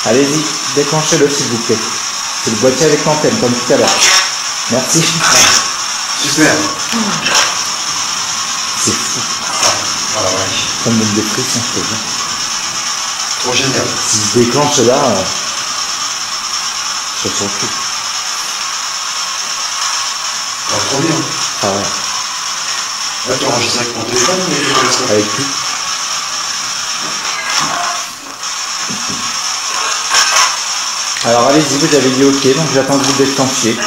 Allez-y, déclenchez-le, s'il vous plaît. C'est le boîtier avec l'antenne, comme tout à l'heure. Merci. Super. C'est fou. Voilà, ouais. Ça me donne des frissons, je te jure. Trop génial. S'il se déclenche là, ça s'en fout. Ah, trop bien. Ah ouais, Là, tu enregistres avec ton téléphone ou avec le téléphone? avec tout. Alors allez-y, vous avez dit ok, donc j'attends que vous déclenchiez.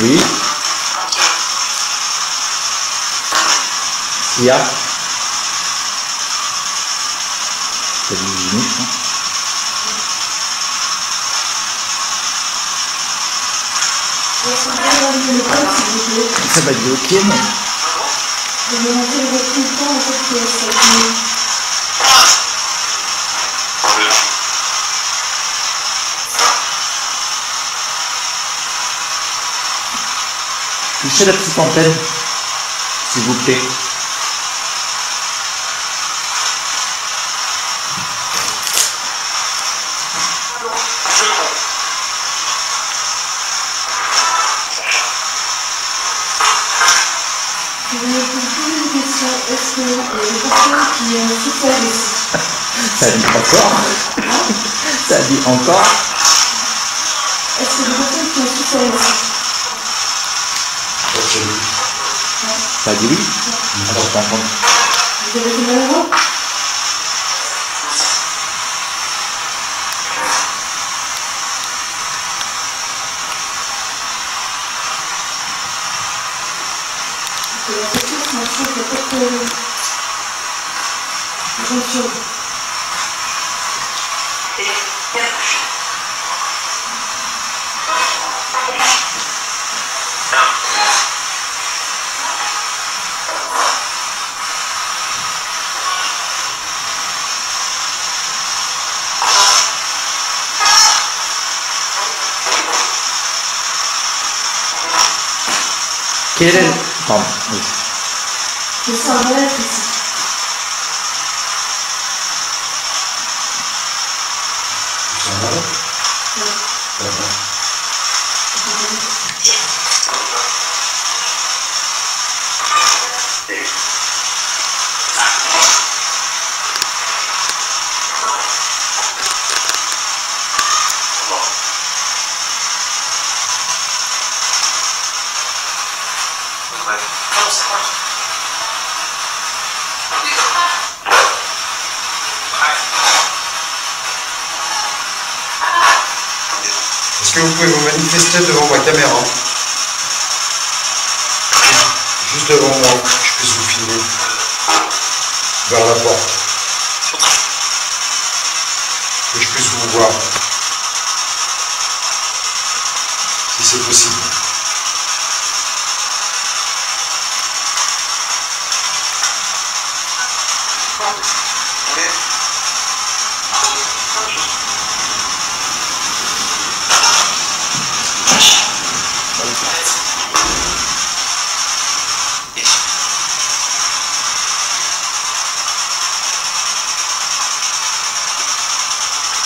Oui. S'il y a. C'est 10 minutes, hein. Est-ce que vous pouvez allumer le code, s'il vous plaît? Ça va dire ok, mais Je vais montrer le tout le temps, en fait, que ça dit... touchez la petite antenne, s'il vous plaît. Je vais vous poser une question. Est-ce qu'il y a des personnes qui souffrent ici? Ça dit encore. Ça dit encore. Est-ce qu'il y a des personnes qui souffrent ici? Absolument. Ça dit oui. Alors, je t'entends. Vous avez été malheureux? Parce que la question, c'est un truc qui est peut-être... Attention. Quel est le... Pardon. Oui. Je sens un mal-être ici. Tu sens mal? D'accord. Est-ce que vous pouvez vous manifester devant ma caméra? Juste devant moi, que je puisse vous filmer vers la porte. Que je puisse vous voir. Si c'est possible.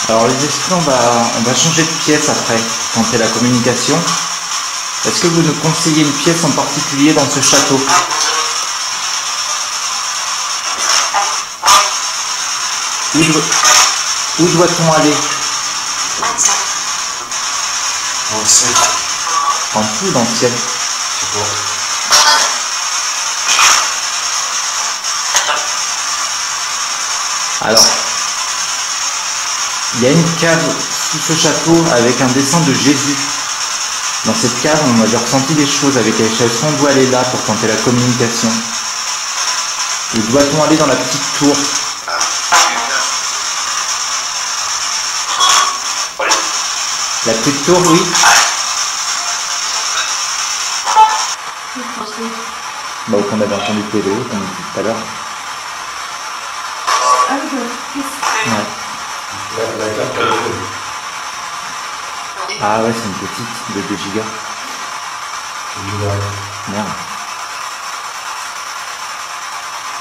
Alors les esprits, on va changer de pièce après, tenter la communication. Est-ce que vous nous conseillez une pièce en particulier dans ce château? Où doit-on aller? Dans le ciel. En dessous, dans le ciel. C'est quoi? Alors, il y a une cave sous ce château avec un dessin de Jésus. Dans cette cave, on avait ressenti des choses avec Aïcha. Est-ce qu'on doit aller là pour tenter la communication? Ou doit-on aller dans la petite tour? La petite tour, oui. Bah, où qu'on avait entendu télé, comme on dit tout à l'heure. Ah oui, Ouais. La carte à l'autre. Ah ouais, c'est une petite de 2 gigas. Merde.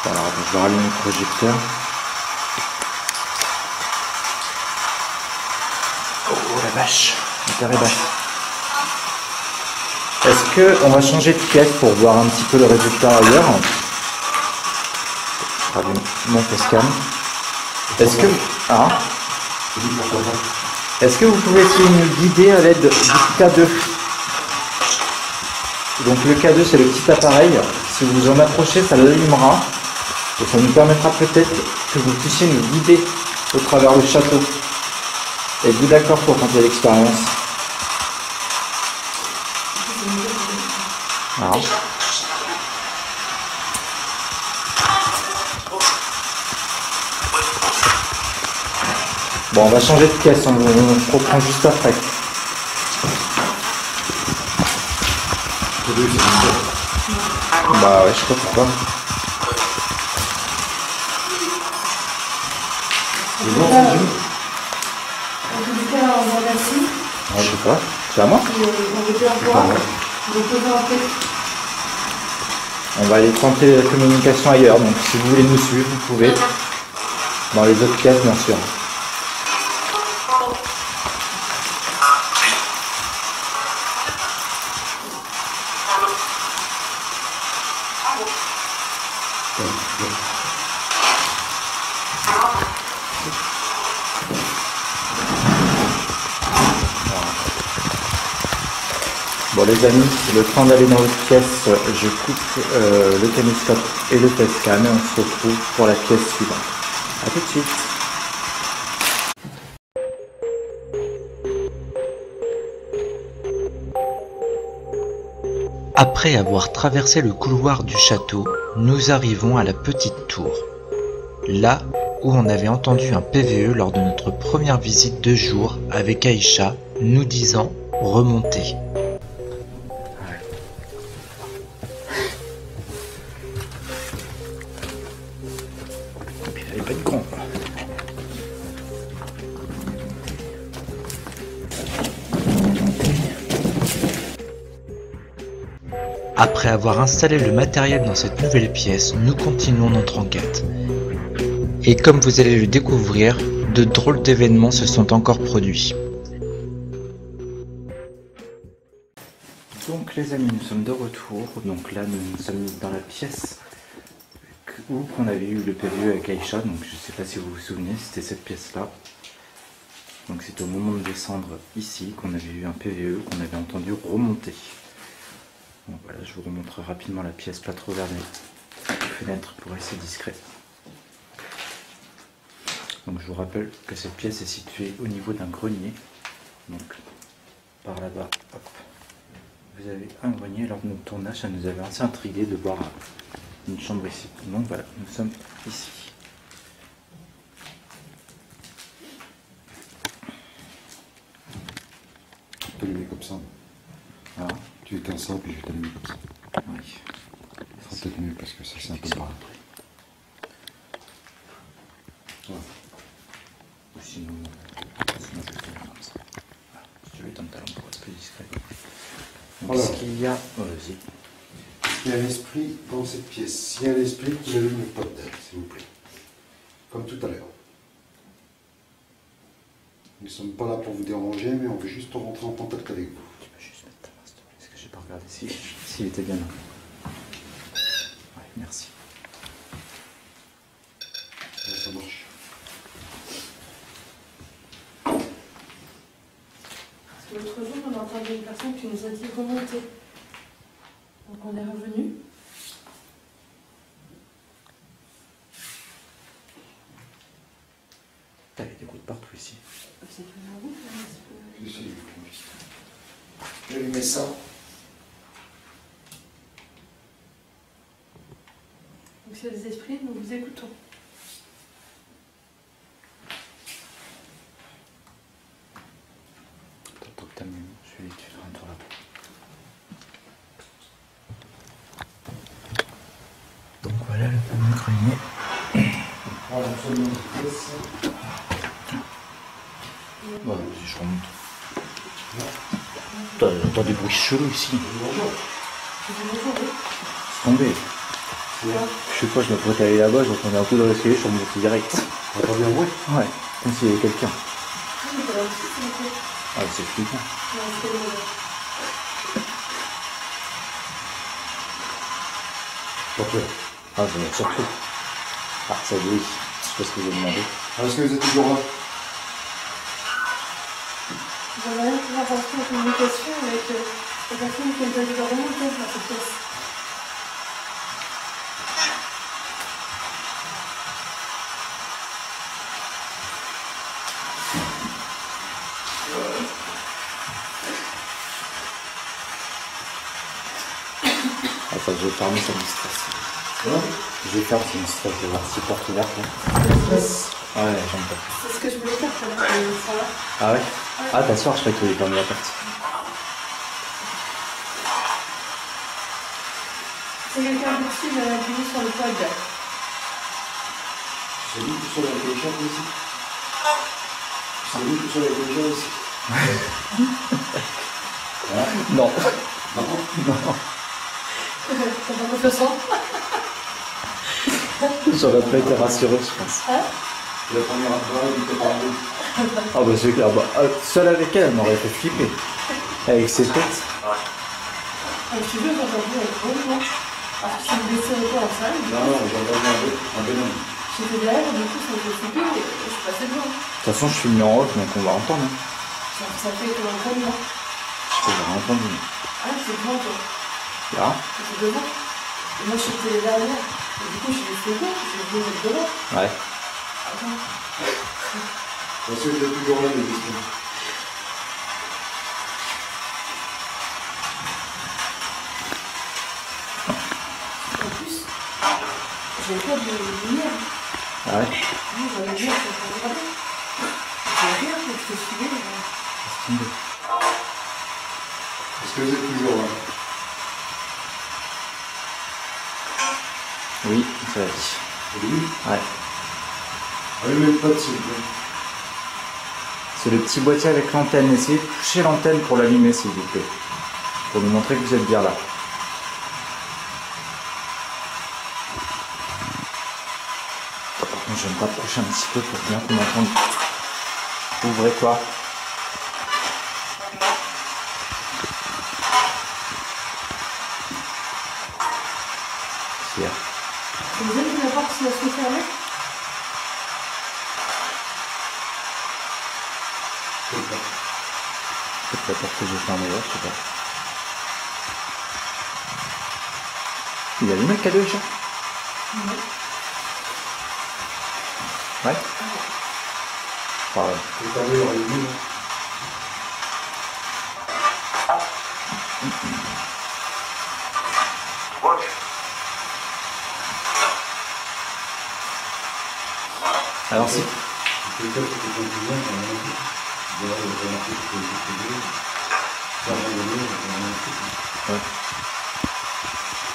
Bon, alors attends, je vais rallumer le projecteur. Oh la vache, l'intérêt basse. Est-ce qu'on va changer de pièce pour voir un petit peu le résultat ailleurs? Je rallume mon facecam. Est-ce que... Ah. Est-ce que vous pouvez essayer de nous guider à l'aide du K2? Donc le K2 c'est le petit appareil. Si vous vous en approchez, ça l'allumera. Et ça nous permettra peut-être que vous puissiez nous guider au travers du château. Êtes-vous d'accord pour tenter l'expérience? Ah. Bon, on va changer de pièce, on reprend juste après. Bah ouais, je sais pas pourquoi. C'est bon, c'est bon. En tout cas, on va là-dessus. Je sais pas. C'est à moi? On veut bien voir. On veut poser en fait. On va aller tenter la communication ailleurs, donc si vous voulez nous suivre, vous pouvez. Dans les autres pièces, bien sûr. Bon les amis, le temps d'aller dans l'autre pièce, je coupe le caméscope et le facecam et on se retrouve pour la pièce suivante. A tout de suite. Après avoir traversé le couloir du château, nous arrivons à la petite tour. Là où on avait entendu un PVE lors de notre première visite de jour avec Aïcha, nous disant « remonter ». Il fallait pas être grand. Après avoir installé le matériel dans cette nouvelle pièce, nous continuons notre enquête. Et comme vous allez le découvrir, de drôles d'événements se sont encore produits. Donc les amis, nous sommes de retour. Donc là, nous sommes dans la pièce où on avait eu le PVE avec Aïcha. Donc je ne sais pas si vous vous souvenez, c'était cette pièce-là. Donc c'était au moment de descendre ici qu'on avait eu un PVE qu'on avait entendu remonter. Bon, voilà, je vous remontre rapidement la pièce, pas trop vers les fenêtres pour rester discret. Donc je vous rappelle que cette pièce est située au niveau d'un grenier. Donc par là-bas, hop, vous avez un grenier. Lors de notre tournage, ça nous avait assez intrigué de voir une chambre ici. Donc voilà, nous sommes ici. T'allumer comme ça. Ah. Tu éteins ça, puis je vais t'allumer comme ça. Oui. C'est peut-être mieux parce que ça c'est un peu bas. Ouais. Ou sinon je vais faire comme ça. Voilà. Si tu veux éteindre ta lampe pour être plus discret. Donc Alors. ce qu'il y a... Oh, vas-y. Il y a un esprit dans cette pièce. S'il y a un esprit, vous allume le pot d'air, s'il vous plaît. Comme tout à l'heure. Nous ne sommes pas là pour vous déranger, mais on veut juste rentrer en contact avec vous. Tu peux juste mettre ta main, s'il te plaît, parce que j'ai pas regardé s'il était bien là. Ouais, merci. Ouais, ça marche. Parce que l'autre jour, on a entendu une personne qui nous a dit remonter. Donc on est revenu. T'as des gouttes partout ici. C'est plus la route, là, un petit peu. Je vais allumer ça. Donc s'il y a des esprits, nous vous écoutons. Attends que t'allumes, je vais tu feras un tour là-bas. Donc voilà le fameux grenier. Voilà, nous sommes dans cette pièce. Ouais, vas-y, je remonte. T'entends des bruits chelous ici. Bonjour. Je dis bonjour, oui. C'est tombé. Je sais pas, je m'apprête à aller là-bas, j'entendais un coup dans l'escalier, je suis remonté direct. T'entends bien, oui. Ouais, comme s'il y avait quelqu'un. Ah, mais t'as la petite, c'est ok. Ah, c'est flippant. Non, c'est le- Pas peur. Ah, j'en ai surtout. Ah, ça y est, oui. Je sais pas ce que j'ai demandé. Est-ce que vous êtes toujours là? J'aimerais bien pouvoir rentrer en communication avec les personnes qui ont déjà remonté dans cette pièce. Attends, je vais fermer, ça me stresse. Hein? Je vais fermer, ça me stresse de voir ces portes ouvertes là. Ah ouais, j'aime pas. C'est ce que je voulais faire, ça va, ça va. Ah ouais? Ah, t'asseoir, je croyais que tu voulais fermer la porte. C'est quelqu'un possible à appuyer sur le pod. C'est lui tout seul avec les chats ici? C'est lui tout seul avec les chats ici? Non. Non. Non. T'as pas confiance en? J'aurais pas été rassuré, je pense. C'est la première fois, il était pas rouge. Ah bah c'est clair, bah, seule avec elle, elle m'aurait fait flipper. Avec ses têtes. Ah, tu veux, quand j'ai vu avec eux, non? Parce que je me baissais un peu en salle. Non, j'ai entendu un bonhomme. J'étais derrière, du coup, ça me fait flipper et je suis passée devant. De toute façon, je suis mis en off, donc on va entendre. Hein. Ça fait comme un grand moi. Je peux rien entendre. Ah, c'est devant toi. Là. C'est devant. Et moi, j'étais derrière. Et du coup, je l'ai fait voir, je l'ai vu devant. Ouais. Attends. Est-ce que vous êtes toujours là, les esprits? En plus, j'ai pas de lumière. Ah ouais. Non, j'avais bien, je peux regarder. J'ai rien, parce que je suis là. Laisse tomber. Est-ce que vous êtes toujours là? Oui, ça va dit. Oui. Ouais. Allumez le pot, s'il vous plaît. C'est le petit boîtier avec l'antenne. Essayez de toucher l'antenne pour l'allumer, s'il vous plaît. Pour nous montrer que vous êtes bien là. je vais me rapprocher un petit peu pour bien qu'on m'entende. Ouvrez quoi? Hier. Vous avez vu la porte si elle se fermée? Peut-être la porte que j'ai fermée, ouais, je sais pas. Il a allumé le cadeau, Aïcha? Oui. Ouais. Pareil. Le cadeau, il aurait dû, Alors si. peut-être que tes conclusions, j'en ai un peu. Je dirais, j'ai remarqué que tu as été prévu. Ça va donner, j'en ai un peu. Ouais.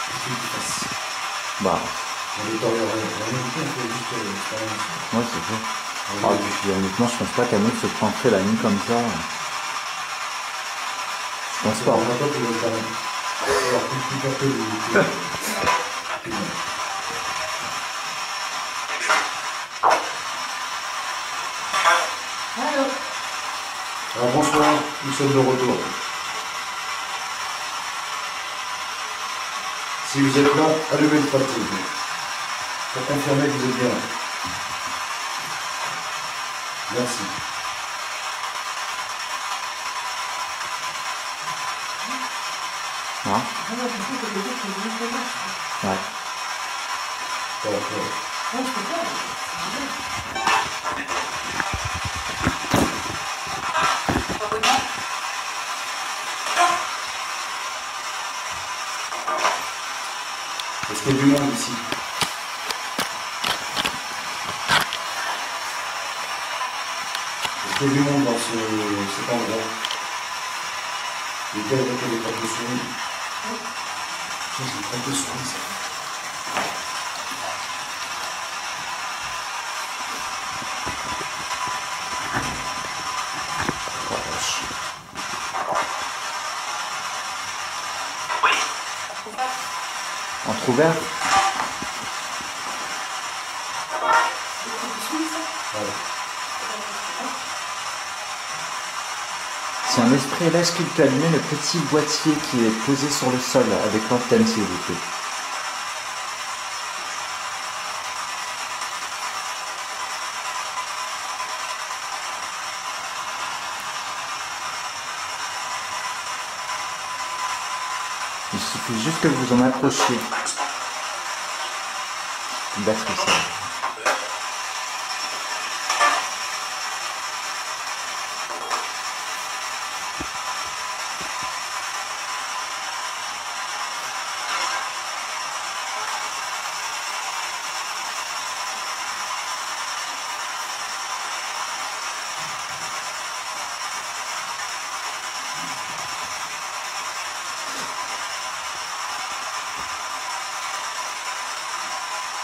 Qu'est-ce que tu fasses? Bah. On est en réalité, on fait juste l'expérience. Ouais, c'est vrai. Ah, et puis honnêtement, je pense pas qu'Anouk se planterait la nuit comme ça. Je pense pas. On n'a pas tout le temps. Alors, plus peur que lui. Alors, Alors bonsoir, nous sommes de retour. Si vous êtes là, allumez le papier pour confirmer que vous êtes bien là. Merci. Hein? je pense que les autres, ils vont pas. Ouais. Voilà. Ouais, je peux pas. Est-ce qu'il y a du monde ici? Est-ce qu'il y a du monde dans cet endroit? Lesquels avec les portes de souris? Tiens, j'ai une porte de souris, ça. Oh, vache. Entrouvert? Voilà. Si un esprit est là, est-ce qu'il peut allumer le petit boîtier qui est posé sur le sol avec l'antenne, s'il vous plaît? Il suffit juste que vous en approchiez. Une batterie, ça.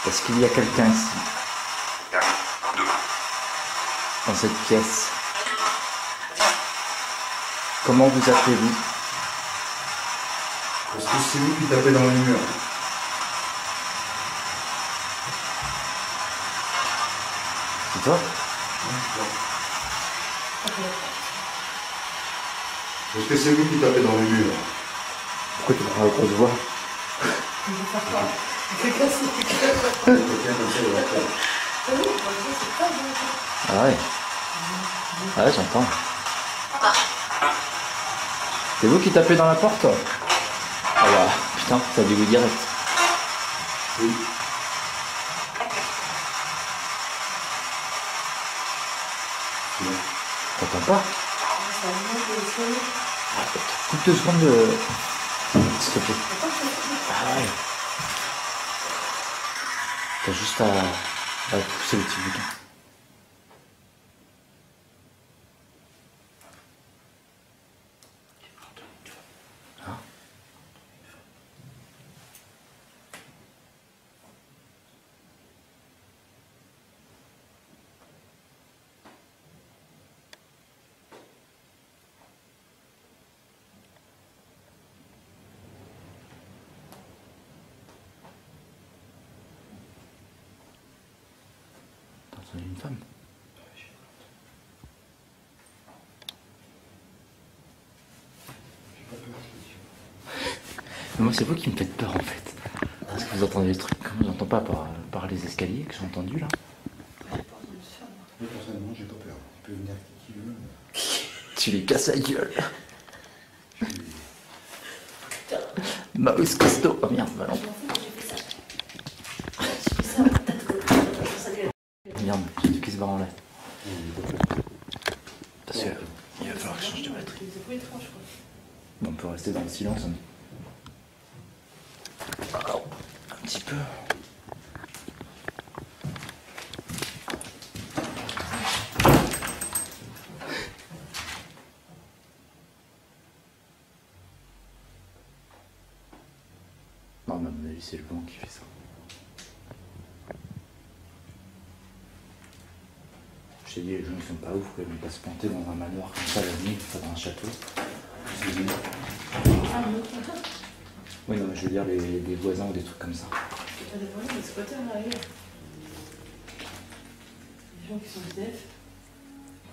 Est-ce qu'il y a quelqu'un ici? Dans cette pièce? Comment vous appelez-vous? Est-ce que c'est vous qui tapez dans le mur? C'est toi? Est-ce que c'est vous qui tapez dans le mur? Pourquoi tu prends la grosse voix? Je vais faire quoi? Je vais casser. Quelqu'un comme ça, il va faire. Oui, c'est pas bon. Ah ouais. Ah ouais, j'entends. C'est vous qui tapez dans la porte? Ah bah, putain, ça a dû vous direct. Oui. T'entends pas? Ça monte le sol. Coupe 2 secondes s'il te plaît. Ah ouais. T'as juste à pousser le petit bouton. Hein? entendu une femme. J'ai pas peur, je te dis. Mais moi, c'est vous qui me faites peur en fait. Parce que vous entendez des trucs comme j'entends pas par les escaliers que j'ai entendu là. Moi, personnellement, j'ai pas peur. Il peut venir qui veut. Tu les casses la gueule. Maus costaud. Oh merde, bah non. Merde, j'ai tout qui se barre en l'air. Parce que il va falloir que je change de batterie. Bon, on peut rester dans le silence. Hein. Un petit peu. Non, mais à mon avis, c'est le vent qui fait ça. Je t'ai dit, les gens ils sont pas ouf, quoi. Ils vont pas se planter dans un manoir comme ça la nuit, pas dans un château. Oui, non, mais je veux dire les voisins ou des trucs comme ça. Des squatteurs arrivent. Des gens qui sont SDF.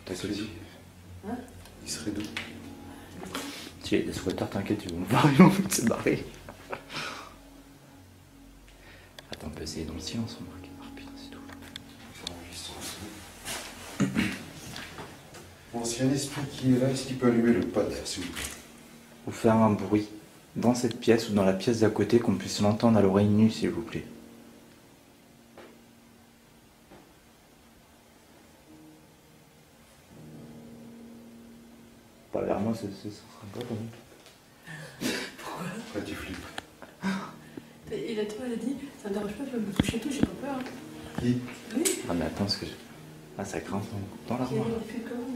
T'as que dit. Hein? Il serait d'où? Si y a des squatteurs, t'inquiète, ils vont me voir, ils vont vite se barrer. Attends, on peut essayer dans le silence, on marque. Ah putain, c'est tout. Bon, s'il y a un esprit qui est là, est-ce qu'il peut allumer le pod, s'il vous plaît? Ou faire un bruit dans cette pièce ou dans la pièce d'à côté qu'on puisse l'entendre à l'oreille nue, s'il vous plaît. Pas vers moi, ça sera pas comme Pourquoi tu flippes? Il a dit, ça me dérange pas, je vais me coucher tout, j'ai pas peur. Qui? Oui. Ah mais attends, parce que... Ah, ça grimpe dans l'armoire. Il fait comment?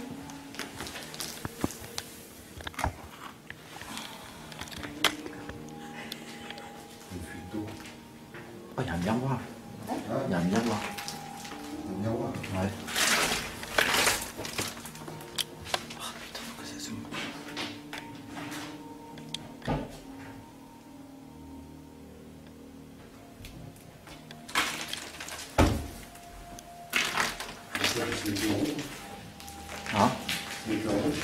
Une fuite d'eau. Oh, il y a un miroir. Ah, Il y a un miroir. un miroir. Ouais. Oh putain, faut que ça zoome. C'est l'éclairage rouge. Hein? C'est l'éclairage rouge.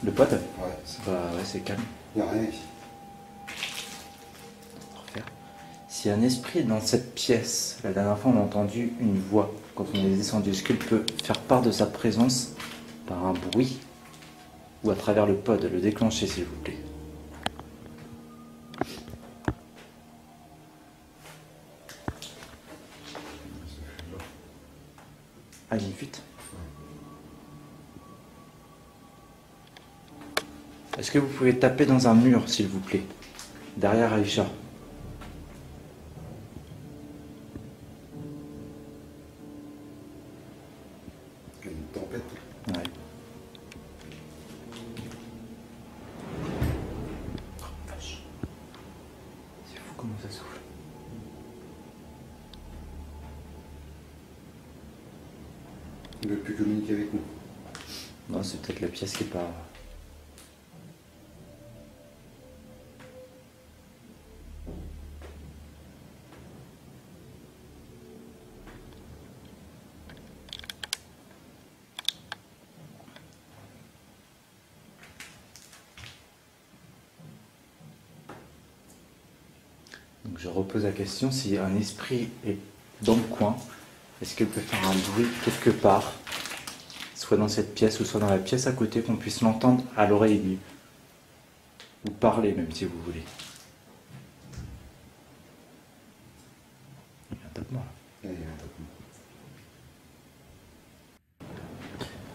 Le pote? Ouais, ça. Bah ouais, c'est calme. Il n'y a rien ici. Refaire. Si un esprit est dans cette pièce, la dernière fois on a entendu une voix quand on est descendu, est-ce qu'il peut faire part de sa présence par un bruit ou à travers le pod, le déclencher s'il vous plaît? Ah, il y a une fuite. Est-ce que vous pouvez taper dans un mur s'il vous plaît? Derrière Aïcha. Il y a une tempête. Ouais. Oh, vache. C'est fou comment ça souffle. Il ne veut plus communiquer avec nous. Non, c'est peut-être la pièce qui est pas... Donc je repose la question, si un esprit est dans le coin, est-ce qu'il peut faire un bruit quelque part, soit dans cette pièce ou soit dans la pièce à côté, qu'on puisse l'entendre à l'oreille nue? Ou parler même si vous voulez. Il y a un tapement là. Il y a un tapement.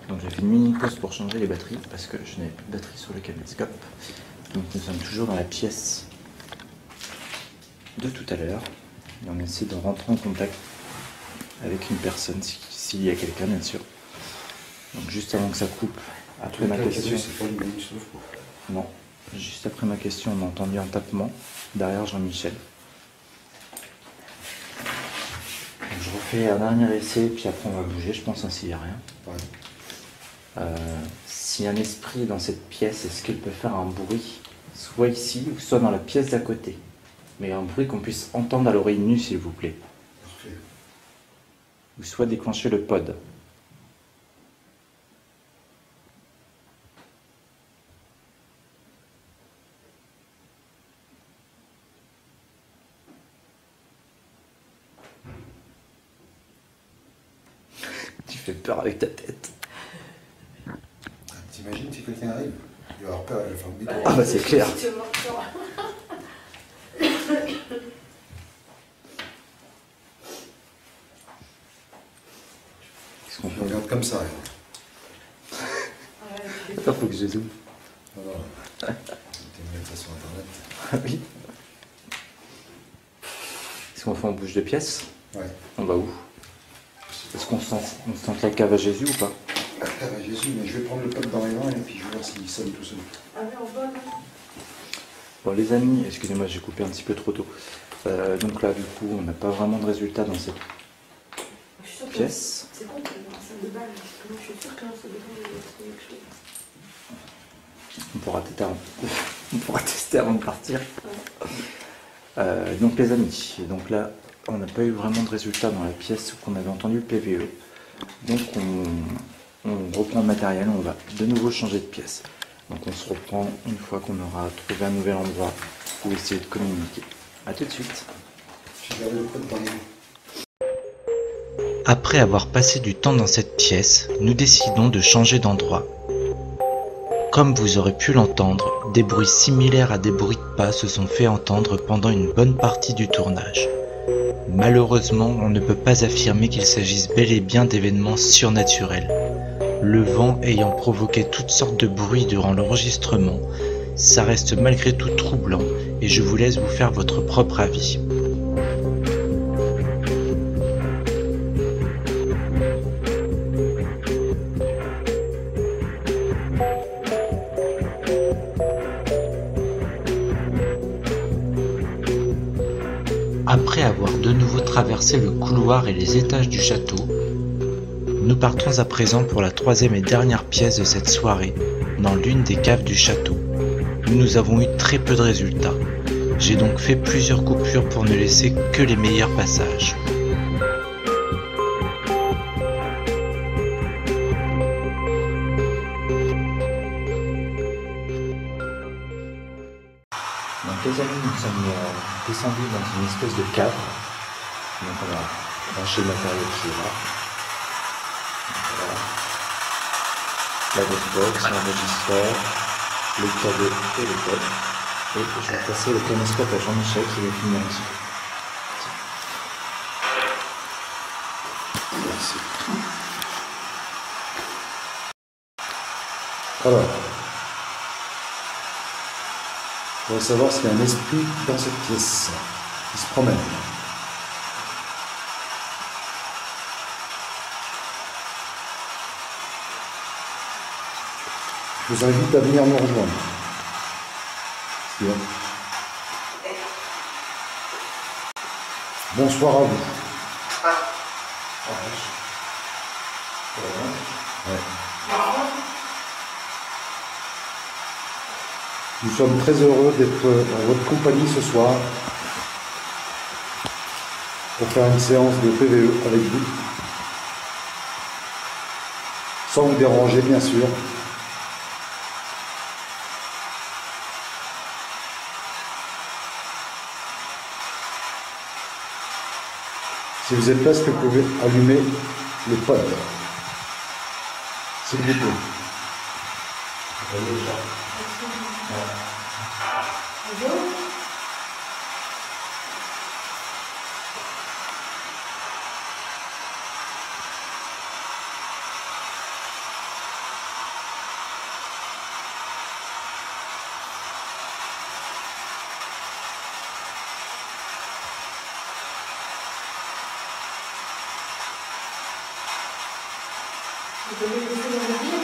Donc j'ai fait une mini pause pour changer les batteries parce que je n'avais plus de batterie sur le caméscope. Donc nous sommes toujours dans la pièce de tout à l'heure et on essaie de rentrer en contact avec une personne, s'il y a quelqu'un bien sûr. Donc juste avant que ça coupe, après ma question... C'est pas le sauf quoi. Non, juste après ma question, on a entendu un tapement derrière Jean-Michel. Donc je refais un dernier essai, puis après on va bouger, je pense, hein, s'il n'y a rien. Ouais. Si un esprit est dans cette pièce, est-ce qu'il peut faire un bruit, soit ici, ou soit dans la pièce d'à côté? Mais un bruit qu'on puisse entendre à l'oreille nue, s'il vous plaît. Parfait. ou soit déclencher le pod. Tu fais peur avec ta tête. T'imagines si quelqu'un arrive, il va avoir peur, il va faire le bidon. Ah bah c'est clair. Qu'est-ce qu'on Je fait? regarde comme ça. Attends, faut que je zoome. Voilà. Tu mets ça sur internet. Ah oui. Est-ce qu'on fait en bouche de pièce? Ouais. On va où? Est-ce qu'on sent la cave à Jésus ou pas? Ah bah Jésus, mais je vais prendre le pot dans les mains et puis je vais voir s'il sonne tout seul. Ah oui, on va, là. Bon les amis, excusez-moi, j'ai coupé un petit peu trop tôt. Donc là du coup on n'a pas vraiment de résultat dans cette Je suis sûre que pièce. c'est con, c'est dans la salle de balle. Moi, je suis sûre que dans la salle de balle, il y a des trucs que je fais. On pourra tester avant de partir. Donc les amis, donc là on n'a pas eu vraiment de résultat dans la pièce où on avait entendu le PVE. Donc on reprend le matériel, on va de nouveau changer de pièce. Donc on se reprend une fois qu'on aura trouvé un nouvel endroit où essayer de communiquer. A tout de suite. J'ai gardé le pot dans les mains. Après avoir passé du temps dans cette pièce, nous décidons de changer d'endroit. Comme vous aurez pu l'entendre, des bruits similaires à des bruits de pas se sont fait entendre pendant une bonne partie du tournage. Malheureusement, on ne peut pas affirmer qu'il s'agisse bel et bien d'événements surnaturels. Le vent ayant provoqué toutes sortes de bruits durant l'enregistrement, ça reste malgré tout troublant et je vous laisse vous faire votre propre avis. Après avoir de nouveau traversé le couloir et les étages du château, nous partons à présent pour la troisième et dernière pièce de cette soirée, dans l'une des caves du château, où nous avons eu très peu de résultats. J'ai donc fait plusieurs coupures pour ne laisser que les meilleurs passages. Donc les amis, nous sommes descendus dans une espèce de cave. Donc on va brancher le matériel qui est là. Donc, voilà. La box, l'enregistreur, le cadeau et le code. Et je vais passer le caméscope à Jean-Michel qui va filmer un petit peu. Merci. Alors, on va savoir s'il y a un esprit dans cette pièce qui se promène. Je vous invite à venir nous rejoindre. C'est bon. Bonsoir à vous. Ouais. Nous sommes très heureux d'être en votre compagnie ce soir pour faire une séance de PVE avec vous. Sans vous déranger, bien sûr. Si vous êtes là, est-ce que vous pouvez allumer le pod? S'il vous plaît. Vous avez laissé dans le livre.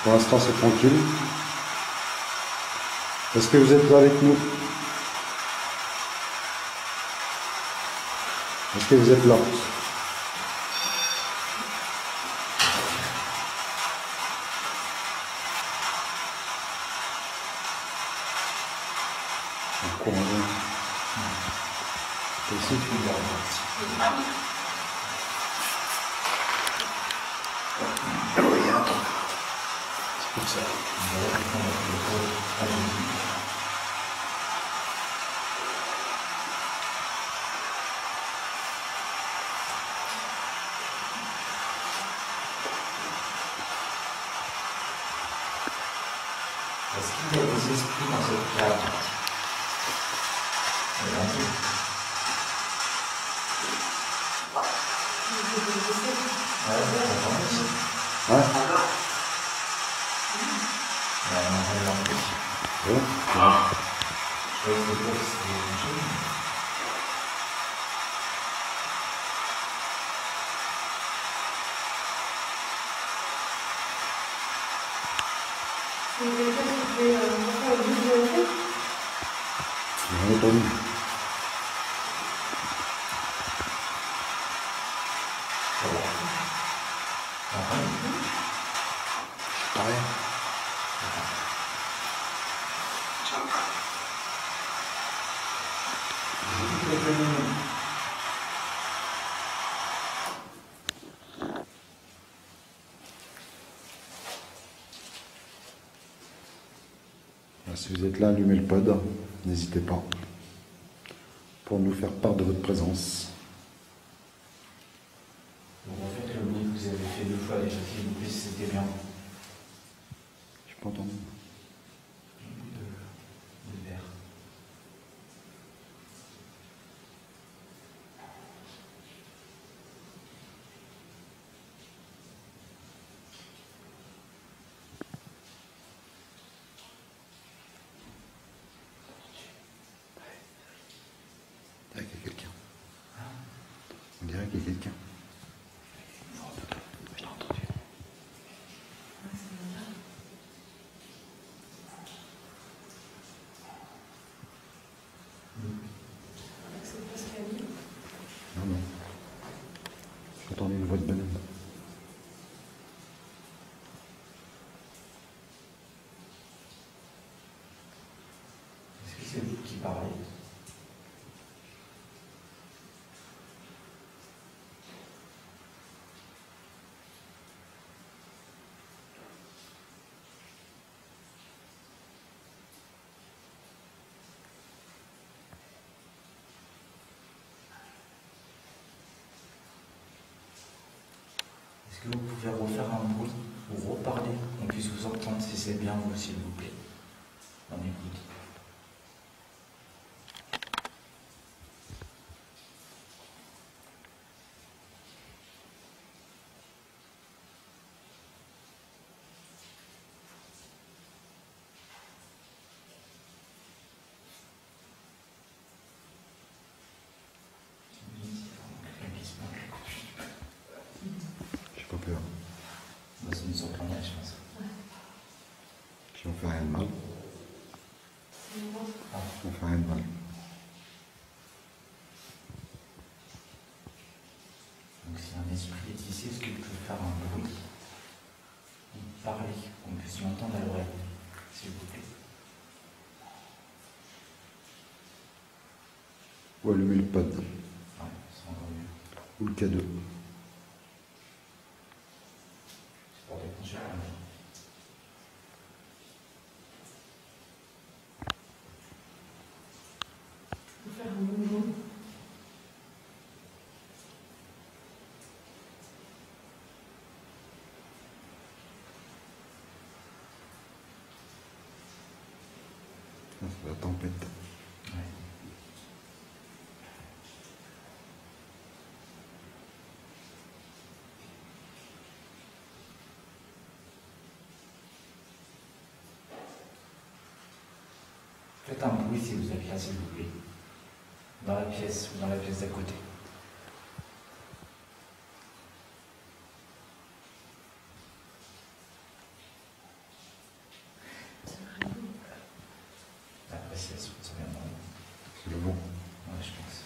Pour l'instant, c'est tranquille. Est-ce que vous êtes là avec nous? Est-ce que vous êtes là? Est-ce qu'il y a des esprits dans cette cave? Regardez. Ouais. J'ai entendu. Pareil. Si vous êtes là, allumez le pod, n'hésitez pas, pour nous faire part de votre présence. Donc en fait, le bruit que vous avez fait 2 fois déjà, s'il vous plaît, c'était bien. J'ai pas entendu. Le bruit de verre. On dirait qu'il y a quelqu'un. On dirait qu'il y a quelqu'un. Je l'ai entendu. Non, non. J'entendais une voix de bonhomme. Est-ce que c'est vous qui parlez? Est-ce que vous pouvez refaire un bruit ou reparler, qu'on puisse vous entendre si c'est bien vous, s'il vous plaît? On écoute. J'ai pas peur. C'est une surpreneur, je pense. Si on fait rien de mal. On fait rien de mal. Donc si un esprit est ici, est-ce qu'il peut faire un bruit ou parler, qu'on puisse l'entendre à l'oreille, s'il vous plaît? Ou allumer le pod. Ouais, c'est encore mieux. Ou le K2. C'est pour déclencher la lumière. Faire un bonbon. C'est la tempête. Ouais. Faites un bruit si vous êtes là, s'il vous plaît. Dans la pièce ou dans la pièce d'à côté. L'appréciation, ça vient de là. C'est le vent. Ouais, je pense.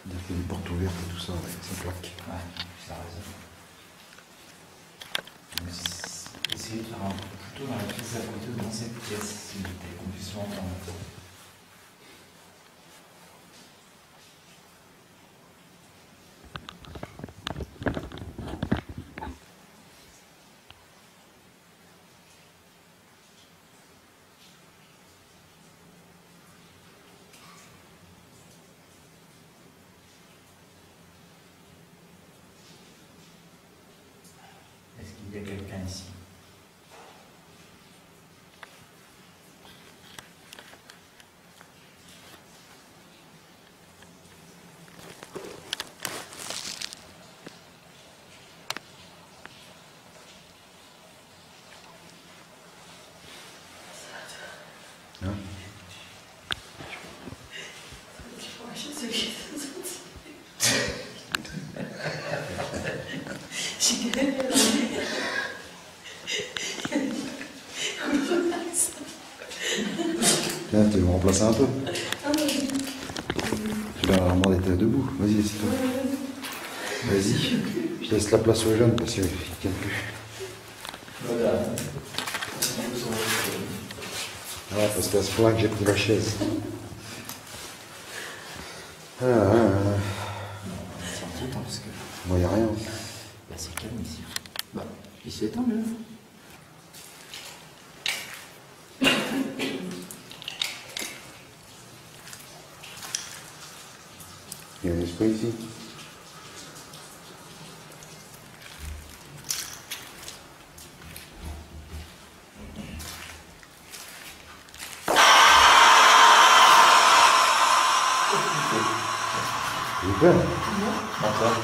Des porte ouverte et tout ça, ouais, ça claque. Ouais, ça a raison. Essayez de faire un peu plutôt dans la pièce à côté ou dans cette pièce, s'il vous plaît, qu'on puisse l'entendre. Est-ce qu'il y a quelqu'un ici? Hein? Tiens, tu veux me remplacer un peu? Tu vas vraiment être debout. Vas-y, assieds-toi. Vas-y. Je laisse la place aux jeunes parce qu'ils ne tiennent plus. Voilà. Ah, parce qu'à ce point que j'ai pris la chaise. C'est inquiétant parce que Moi, il n'y a rien. bah, c'est calme ici. Bah, ici tant mieux. Il y a un esprit ici. J'ai peur. Encore.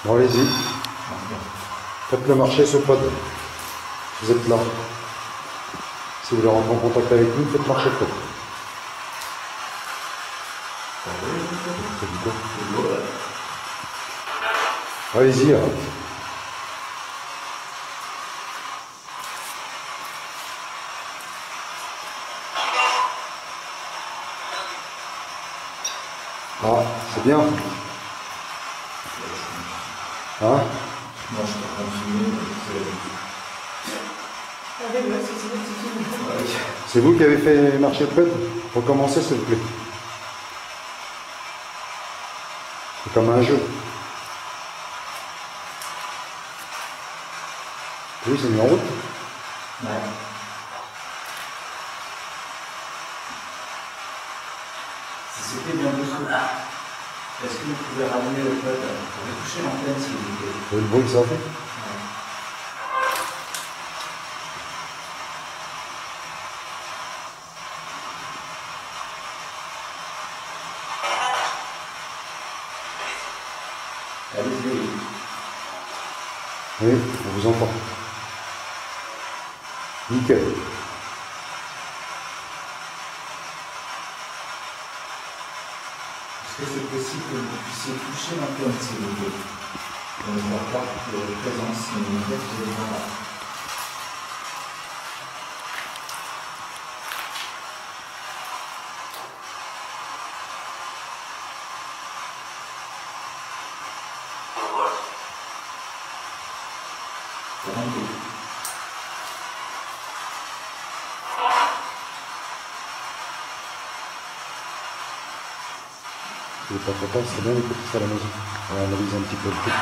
Bon, allez-y. Faites le marché ce pod. Vous êtes là. Si vous voulez rentrer en contact avec nous, faites marcher le pod. Ça dit quoi? Allez-y, là. Ah, c'est bien. Hein? Moi, je peux continuer. C'est vous qui avez fait marcher le pod? Recommencez, s'il vous plaît. C'est comme un jeu. Oui, c'est mis en route. Ouais. Si c'était bien dessous, est-ce que vous pouvez ramener le pod pour toucher l'antenne s'il vous plaît? Vous voyez le bruit que ça fait? Allez-y. Oui, on vous entend. Nickel. Est-ce que c'est possible que vous puissiez toucher l'antenne s'il vous plaît? On ne voit pas de présence, mais une tête de là. Si vous n'êtes pas trop tard, c'est bien d'écouter ça à la maison. On va analyser un petit peu le truc.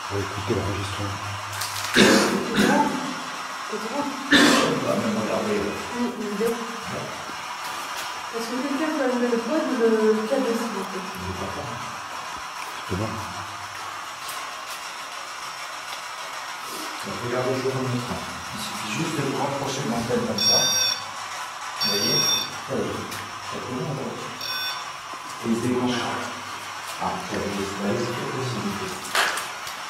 On va écouter l'enregistrement. On va même regarder. Est-ce que quelqu'un peut allumer le pod ou le câble s'il vous plaît? C'est bon. Donc regardez le jour écran. Il suffit juste de vous rapprocher de l'antenne comme ça. Vous voyez? Ça peut l'entendre. Et il se déclenchera. Ah, ça veut dire que c'est la possibilité.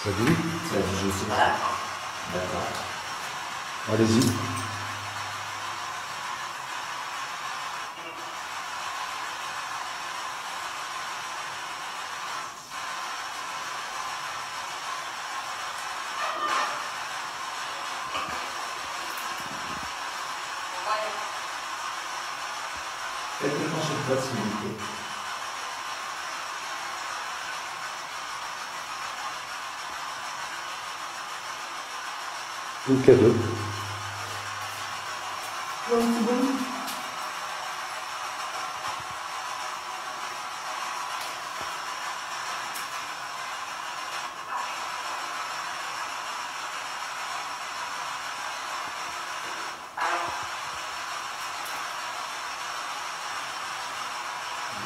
Ça dit? Ça dit je sais pas. D'accord. Allez-y. pot s'il vous plaît. Une cadeau. Ouais, c'est bon.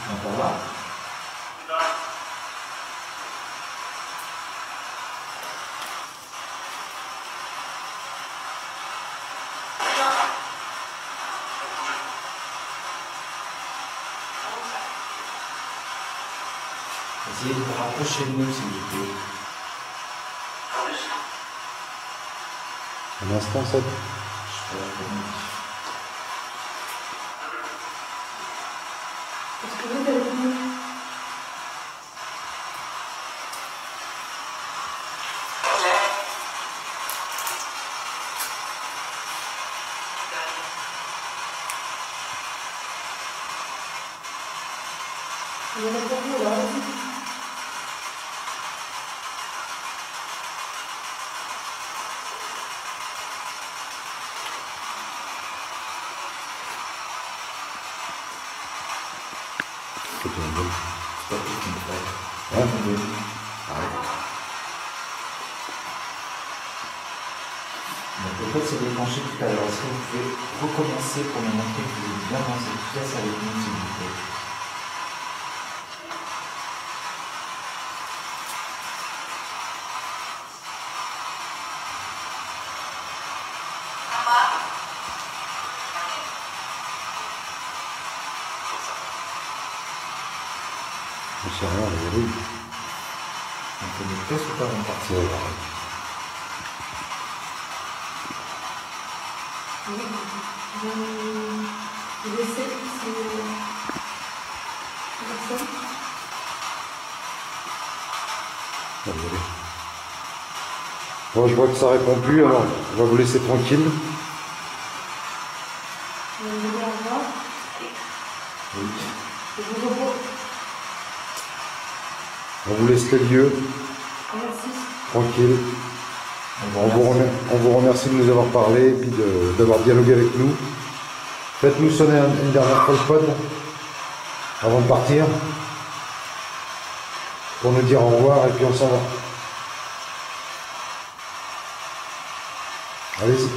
Encore là. Essayez de vous rapprocher de nous s'il vous plaît. Un instant, ça. Est-ce que vous allez venir? Il y en a pour vous, là. Donc le pot s'est déclenché tout à l'heure. Est-ce que vous pouvez recommencer pour me montrer que vous êtes bien dans cette pièce avec nous s'il vous plaît? Je sais rien, on est On fait des pièces ou pas avant de partir? Je vais essayer si personne. Bon, je vois que ça répond plus, alors on va vous laisser tranquille. Je vais vous dire au revoir. Oui. Je vous revois. On vous laisse les lieux, Merci. tranquille. On vous remercie de nous avoir parlé et puis d'avoir dialogué avec nous. Faites-nous sonner une dernière fois le pod avant de partir pour nous dire au revoir et puis on s'en va. Allez-y.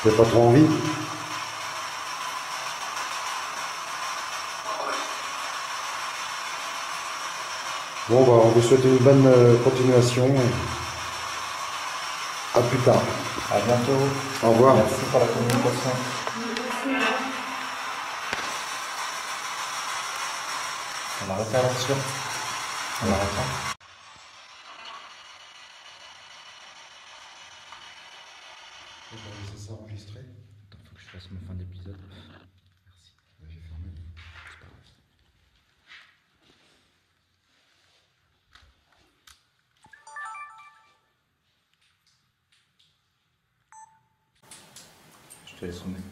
Vous n'avez pas trop envie? Bon, bah, on vous souhaite une bonne continuation. À plus tard. À bientôt. Au revoir. Merci pour la communication. On arrête là là-dessus. On arrête là. On va laisser ça enregistré. Attends, faut que je fasse ma fin d'épisode. Merci. J'ai fermé. C'est pas grave. Je te laisse remettre.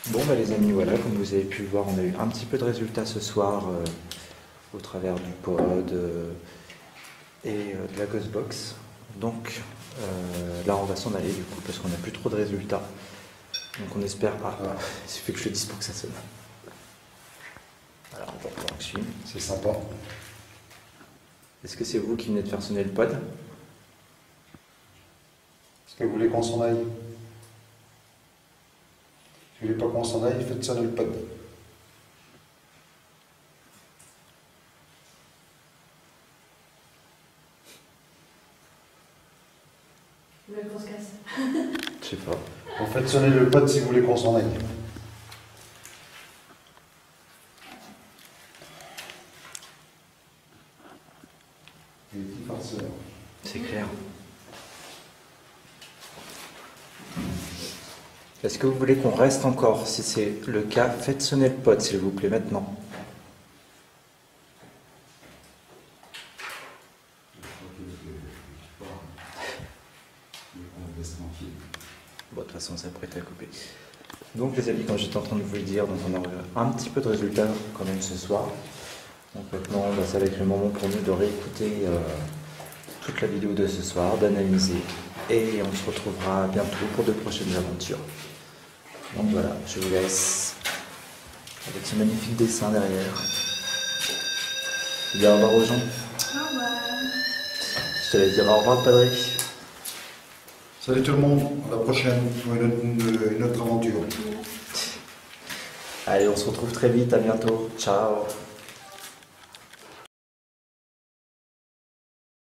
Bon bah les amis, voilà, comme vous avez pu le voir, on a eu un petit peu de résultats ce soir au travers du pod et de la Ghostbox. Donc là on va s'en aller du coup parce qu'on n'a plus trop de résultats. Donc on espère. Ah, il suffit que je le dise pour que ça sonne. Alors on va pouvoir suivre. C'est sympa. Est-ce que c'est vous qui venez de faire sonner le pod? Est-ce que vous voulez qu'on s'en aille? Si vous voulez pas qu'on s'en aille, faites sonner le pod. Vous voulez qu'on se casse? Je sais pas. Vous faites sonner le pod si vous voulez qu'on s'en aille. Les petits farceurs. C'est clair. Est-ce que vous voulez qu'on reste encore? Si c'est le cas, faites sonner le pod s'il vous plaît maintenant. rester tranquille. Bon, de toute façon, ça pourrait être coupé. Donc, les amis, comme j'étais en train de vous le dire, donc on a un petit peu de résultats quand même ce soir. Donc maintenant, bah, ça va être le moment pour nous de réécouter toute la vidéo de ce soir, d'analyser. Et on se retrouvera bientôt pour de prochaines aventures. Donc voilà, je vous laisse avec ce magnifique dessin derrière. Dis au revoir aux gens. Au revoir. Je te laisse dire au revoir, Patrick. Salut tout le monde, à la prochaine pour une autre aventure. Allez, on se retrouve très vite, à bientôt. Ciao.